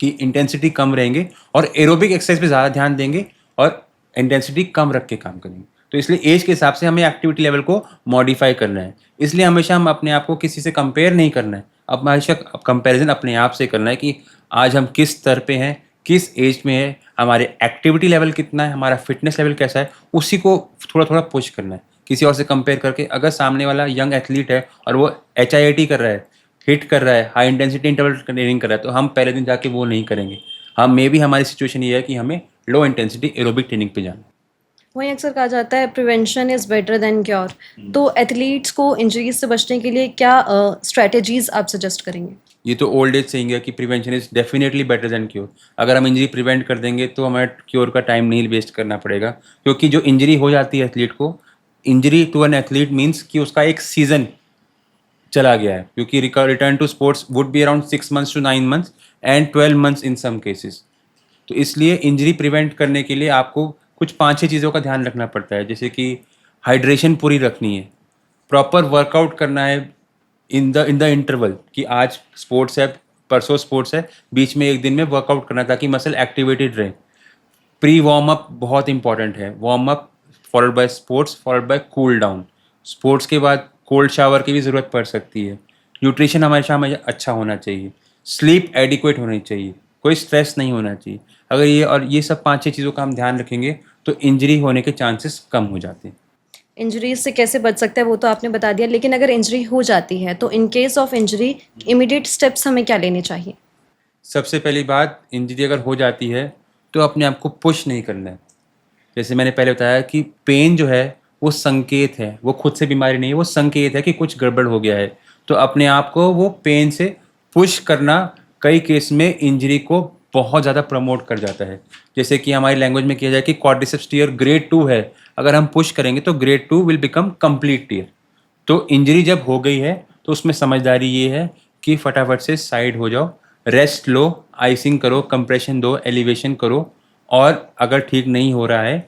कि इंटेंसिटी कम रहेंगे और एरोबिक एक्सरसाइज पे ज़्यादा ध्यान देंगे और इंटेंसिटी कम रख के काम करेंगे। तो इसलिए एज के हिसाब से हमें एक्टिविटी लेवल को मॉडिफाई करना है। इसलिए हमेशा हम अपने आप को किसी से कंपेयर नहीं करना है, अब हमेशा कंपैरिजन अपने आप से करना है कि आज हम किस स्तर पे हैं, किस एज में है, हमारे एक्टिविटी लेवल कितना है, हमारा फिटनेस लेवल कैसा है, उसी को थोड़ा थोड़ा पुश करना है। किसी और से कंपेयर करके अगर सामने वाला यंग एथलीट है और वो HIIT कर रहा है, हिट कर रहा है, हाई इंटेंसिटी इंटरवल ट्रेनिंग कर रहा है, तो हम पहले दिन जाके वो नहीं करेंगे। हम मे बी हमारी सिचुएशन ये है कि हमें लो इंटेंसिटी एरोबिक ट्रेनिंग पे जाना है। वहीं अक्सर कहा जाता है prevention is better than cure. तो एथलीट्स को इंजरीज से बचने के लिए क्या स्ट्रेटजीज आप सजेस्ट करेंगे? ये तो ओल्ड एज सेइंग है कि prevention is definitely better than cure. अगर हम इंजरी प्रिवेंट कर देंगे तो हमें क्योर का टाइम नहीं वेस्ट करना पड़ेगा, क्योंकि जो इंजरी हो जाती है एथलीट को, injury to an athlete means कि उसका एक सीजन चला गया है, क्योंकि return to sports would be around 6 months to 9 months and 12 months in some cases. तो इसलिए इंजरी प्रिवेंट करने के लिए आपको कुछ 5-6 चीज़ों का ध्यान रखना पड़ता है। जैसे कि हाइड्रेशन पूरी रखनी है, प्रॉपर वर्कआउट करना है इन द इंटरवल, कि आज स्पोर्ट्स है, परसों स्पोर्ट्स है, बीच में एक दिन में वर्कआउट करना ताकि मसल एक्टिवेटेड रहे। प्री वार्म अप बहुत इंपॉर्टेंट है। Warm up followed by sports followed by cool down. Sports के बाद कोल्ड शावर की भी ज़रूरत पड़ सकती है। न्यूट्रिशन हमेशा हमें अच्छा होना चाहिए। स्लीप एडिक्वेट होनी चाहिए, कोई स्ट्रेस नहीं होना चाहिए। अगर ये सब 5-6 चीज़ों का हम ध्यान रखेंगे तो इंजरी होने के चांसेस कम हो जाते हैं। इंजरीज से कैसे बच सकता है वो तो आपने बता दिया, लेकिन अगर इंजरी हो जाती है तो in case of injury immediate steps हमें क्या लेने चाहिए? सबसे पहली बात, इंजरी अगर हो जाती है तो अपने आप को पुश नहीं करना है। जैसे मैंने पहले बताया कि पेन जो है वो संकेत है, वो खुद से बीमारी नहीं है, वो संकेत है कि कुछ गड़बड़ हो गया है। तो अपने आप को वो पेन से पुश करना कई केस में इंजरी को बहुत ज़्यादा प्रमोट कर जाता है। जैसे कि हमारी लैंग्वेज में किया जाए कि क्वाड्रिसेप्स टीयर ग्रेड 2 है, अगर हम पुश करेंगे तो grade 2 will become complete tear. तो इंजरी जब हो गई है तो उसमें समझदारी ये है कि फटाफट से साइड हो जाओ, रेस्ट लो, आइसिंग करो, कंप्रेशन दो, एलिवेशन करो, और अगर ठीक नहीं हो रहा है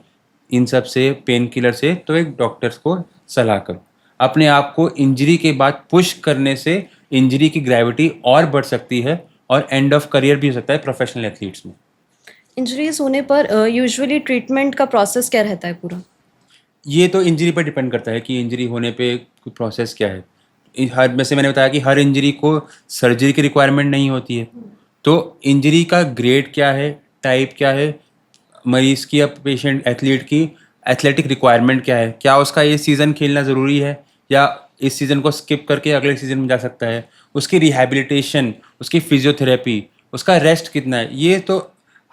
इन सब से, पेन किलर से, तो एक डॉक्टर्स को सलाह करो। अपने आप को इंजरी के बाद पुश करने से इंजरी की ग्रेविटी और बढ़ सकती है और एंड ऑफ करियर भी हो सकता है प्रोफेशनल एथलीट्स में। इंजरीज होने पर यूजुअली ट्रीटमेंट का प्रोसेस क्या रहता है पूरा? ये तो इंजरी पर डिपेंड करता है कि इंजरी होने पे प्रोसेस क्या है। हर, वैसे मैंने बताया कि हर इंजरी को सर्जरी की रिक्वायरमेंट नहीं होती है। तो इंजरी का ग्रेड क्या है, टाइप क्या है, मरीज़ की या पेशेंट एथलीट की एथलेटिक रिक्वायरमेंट क्या है, क्या उसका ये सीज़न खेलना ज़रूरी है या इस सीज़न को स्किप करके अगले सीज़न में जा सकता है, उसकी रिहैबिलिटेशन, उसकी फिजियोथेरेपी, उसका रेस्ट कितना है। ये तो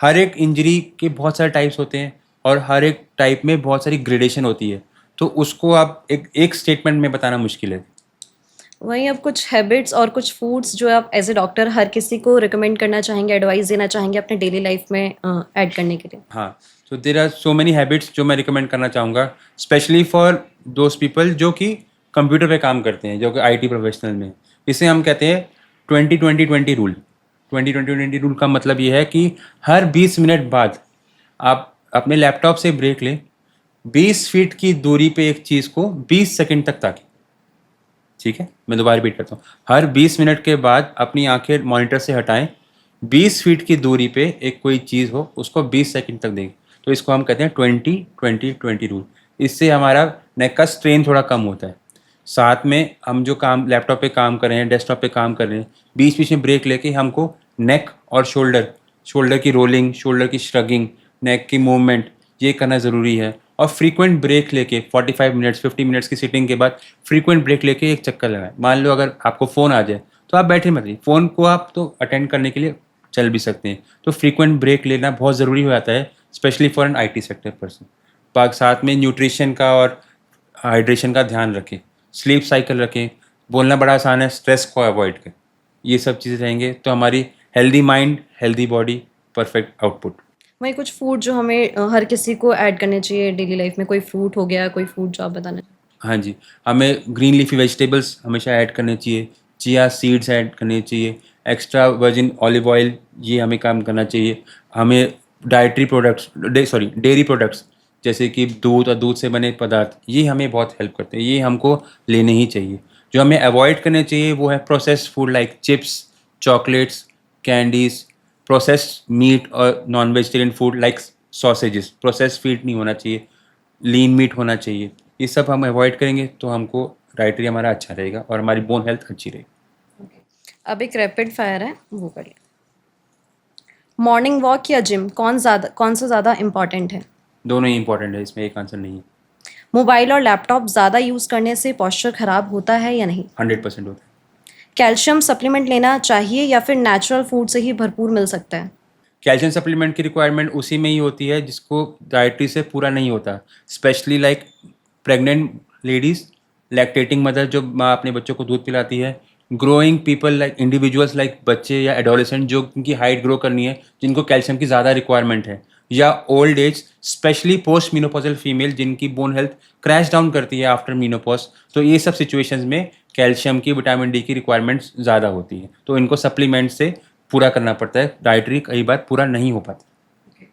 हर एक इंजरी के बहुत सारे टाइप्स होते हैं और हर एक टाइप में बहुत सारी ग्रेडेशन होती है, तो उसको आप एक स्टेटमेंट में बताना मुश्किल है। वहीं अब कुछ हैबिट्स और कुछ फूड्स जो आप एज ए डॉक्टर हर किसी को रिकमेंड करना चाहेंगे, एडवाइस देना चाहेंगे अपने डेली लाइफ में ऐड करने के लिए? हाँ, so there are so many habits जो मैं रिकमेंड करना चाहूँगा, स्पेशली फॉर दोज पीपल जो कि कंप्यूटर पे काम करते हैं, जो कि IT प्रोफेशनल में। इसे हम कहते हैं 20-20-20 रूल। 20-20-20 रूल का मतलब ये है कि हर 20 मिनट बाद आप अपने लैपटॉप से ब्रेक लें, 20 फीट की दूरी पे एक चीज़ को 20 सेकंड तक ताकें। ठीक है, मैं दोबारा रिपीट करता हूँ। हर 20 मिनट के बाद अपनी आंखें मॉनिटर से हटाएं, 20 फीट की दूरी पे एक कोई चीज़ हो उसको 20 सेकंड तक दें। तो इसको हम कहते हैं 20-20-20 रूल। इससे हमारा नेक का स्ट्रेन थोड़ा कम होता है। साथ में हम जो काम लैपटॉप पे काम कर रहे हैं, डेस्कटॉप पे काम कर रहे हैं, बीच बीच में ब्रेक लेके हमको नेक और शोल्डर की रोलिंग, शोल्डर की श्रगिंग, नेक की मूवमेंट, ये करना ज़रूरी है। और फ्रीक्वेंट ब्रेक लेके 45 मिनट्स 50 मिनट्स की सिटिंग के बाद फ्रीक्वेंट ब्रेक लेके एक चक्कर लगाएं। मान लो अगर आपको फ़ोन आ जाए तो आप बैठे मत रहिए, फ़ोन को आप तो अटेंड करने के लिए चल भी सकते हैं। तो फ्रीक्वेंट ब्रेक लेना बहुत ज़रूरी हो जाता है, especially for an IT sector person. साथ में न्यूट्रिशन का और हाइड्रेशन का ध्यान रखें, स्लीप साइकिल रखें। बोलना बड़ा आसान है, स्ट्रेस को अवॉइड करें। ये सब चीज़ें रहेंगे तो हमारी healthy mind, healthy body, perfect output. वही कुछ फूड जो हमें हर किसी को ऐड करने चाहिए डेली लाइफ में, कोई फ्रूट हो गया, कोई फूड जो आप बताना। हाँ जी, हमें ग्रीन लीफी वेजिटेबल्स हमेशा ऐड करने चाहिए, चिया सीड्स ऐड करने चाहिए, एक्स्ट्रा वर्जिन ऑलिव ऑयल ये हमें काम करना चाहिए। हमें डाइटरी प्रोडक्ट्स डेयरी प्रोडक्ट्स जैसे कि दूध और दूध से बने पदार्थ, ये हमें बहुत हेल्प करते हैं, ये हमको लेने ही चाहिए। जो हमें अवॉइड करने चाहिए वो है processed food like chips, chocolates, candies, processed meat और non vegetarian food like sausages. Processed feed नहीं होना चाहिए, लीन मीट होना चाहिए। ये सब हम अवॉइड करेंगे तो हमको डाइटरी हमारा अच्छा रहेगा और हमारी बोन हेल्थ अच्छी रहेगी। अब एक रैपिड फायर है, वो करिए। मॉर्निंग वॉक या जिम, कौन सा ज़्यादा इम्पॉर्टेंट है? दोनों ही इंपॉर्टेंट है, इसमें एक आंसर नहीं है। मोबाइल और लैपटॉप ज़्यादा यूज़ करने से पोस्चर खराब होता है या नहीं? 100% होता है। कैल्शियम सप्लीमेंट लेना चाहिए या फिर नेचुरल फूड से ही भरपूर मिल सकता है? कैल्शियम सप्लीमेंट की रिक्वायरमेंट उसी में ही होती है जिसको डाइटरी से पूरा नहीं होता, specially like pregnant ladies, lactating mother जो माँ अपने बच्चों को दूध पिलाती है, growing people like individuals like बच्चे या एडोलेसेंट जो उनकी हाइट ग्रो करनी है, जिनको कैल्शियम की ज़्यादा रिक्वायरमेंट है, या old age specially post menopausal female जिनकी बोन हेल्थ क्रैश डाउन करती है आफ्टर मीनोपॉज। तो ये सब सिचुएशंस में कैल्शियम की, विटामिन डी की रिक्वायरमेंट्स ज़्यादा होती है, तो इनको सप्लीमेंट से पूरा करना पड़ता है, डाइटरी कई बार पूरा नहीं हो पाता।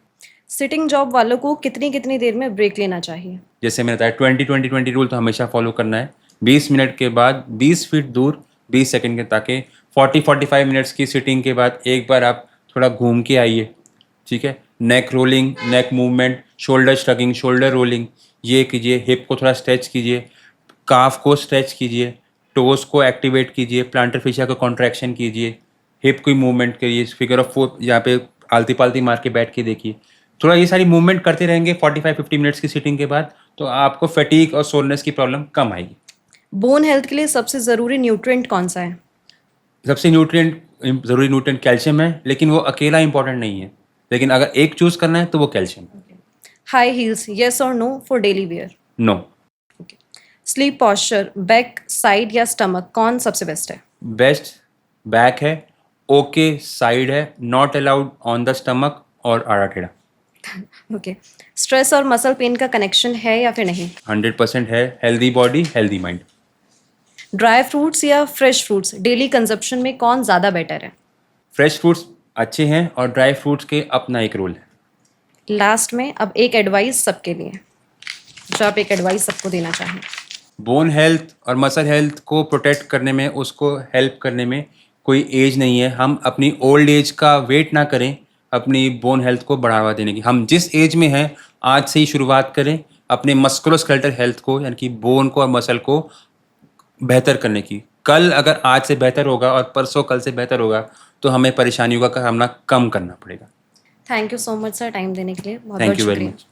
सिटिंग जॉब वालों को कितनी कितनी देर में ब्रेक लेना चाहिए? जैसे मैंने बताया 20-20-20 रूल तो हमेशा फॉलो करना है। 20 मिनट के बाद 20 फीट दूर 20 सेकंड के, ताकि 40-45 मिनट्स की सिटिंग के बाद एक बार आप थोड़ा घूम के आइए। ठीक है, neck rolling, neck movement, shoulder shrugging, shoulder rolling ये कीजिए, हिप को थोड़ा स्ट्रेच कीजिए, काफ को स्ट्रेच कीजिए, टोस को एक्टिवेट कीजिए, प्लांटर फेशिया को कॉन्ट्रैक्शन कीजिए, हिप की मूवमेंट करिए, फिगर ऑफ 4 यहाँ पे आलती पालती मार के बैठ के देखिए। थोड़ा ये सारी मूवमेंट करते रहेंगे 45-50 मिनट्स की सिटिंग के बाद, तो आपको फटीग और सोरनेस की प्रॉब्लम कम आएगी। बोन हेल्थ के लिए सबसे ज़रूरी न्यूट्रिएंट कौन सा है? सबसे ज़रूरी न्यूट्रिएंट कैल्शियम है, लेकिन वो अकेला इंपॉर्टेंट नहीं है, लेकिन अगर एक चूज़ करना है तो वो कैल्शियम। हाई हील्स, येस और no for daily wear? No. Sleep posture, back, side या स्टमक, कौन सबसे बेस्ट है? बेस्ट बैक है, ओके साइड है, not allowed on the stomach और आड़ा टेढ़ा। ओके। स्ट्रेस और मसल पेन का कनेक्शन है या फिर नहीं? 100% है, healthy body healthy mind. Dry fruits या फ्रेश फ्रूट्स, डेली कंजप्शन में कौन ज़्यादा बेटर है? फ्रेश फ्रूट्स अच्छे हैं और ड्राई फ्रूट्स के अपना एक रोल है। लास्ट में अब एक एडवाइस सबके लिए, जो आप एक एडवाइस सबको देना चाहें। बोन हेल्थ और मसल हेल्थ को प्रोटेक्ट करने में, उसको हेल्प करने में कोई एज नहीं है। हम अपनी ओल्ड एज का वेट ना करें अपनी बोन हेल्थ को बढ़ावा देने की। हम जिस एज में हैं आज से ही शुरुआत करें अपने मस्कुलोस्केलेटल हेल्थ को, यानी कि बोन को और मसल को बेहतर करने की। कल अगर आज से बेहतर होगा और परसों कल से बेहतर होगा तो हमें परेशानियों का सामना कम करना पड़ेगा। Thank you so much sir time देने के लिए, बहुत बहुत थैंक यू वेरी शुक्रिया। मच।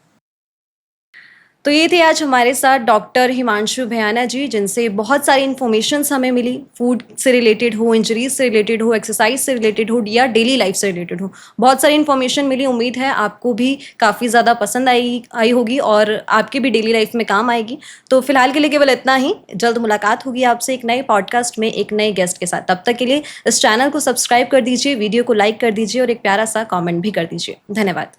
तो ये थे आज हमारे साथ डॉक्टर हिमांशु भयाना जी, जिनसे बहुत सारी इन्फॉर्मेशंस हमें मिली, फूड से रिलेटेड हो, इंजरीज से रिलेटेड हो, एक्सरसाइज से रिलेटेड हो या डेली लाइफ से रिलेटेड हो, बहुत सारी इन्फॉर्मेशन मिली। उम्मीद है आपको भी काफ़ी ज़्यादा पसंद आई होगी और आपकी भी डेली लाइफ में काम आएगी। तो फिलहाल के लिए केवल इतना ही, जल्द मुलाकात होगी आपसे एक नए पॉडकास्ट में एक नए गेस्ट के साथ। तब तक के लिए इस चैनल को सब्सक्राइब कर दीजिए, वीडियो को लाइक कर दीजिए और एक प्यारा सा कॉमेंट भी कर दीजिए। धन्यवाद।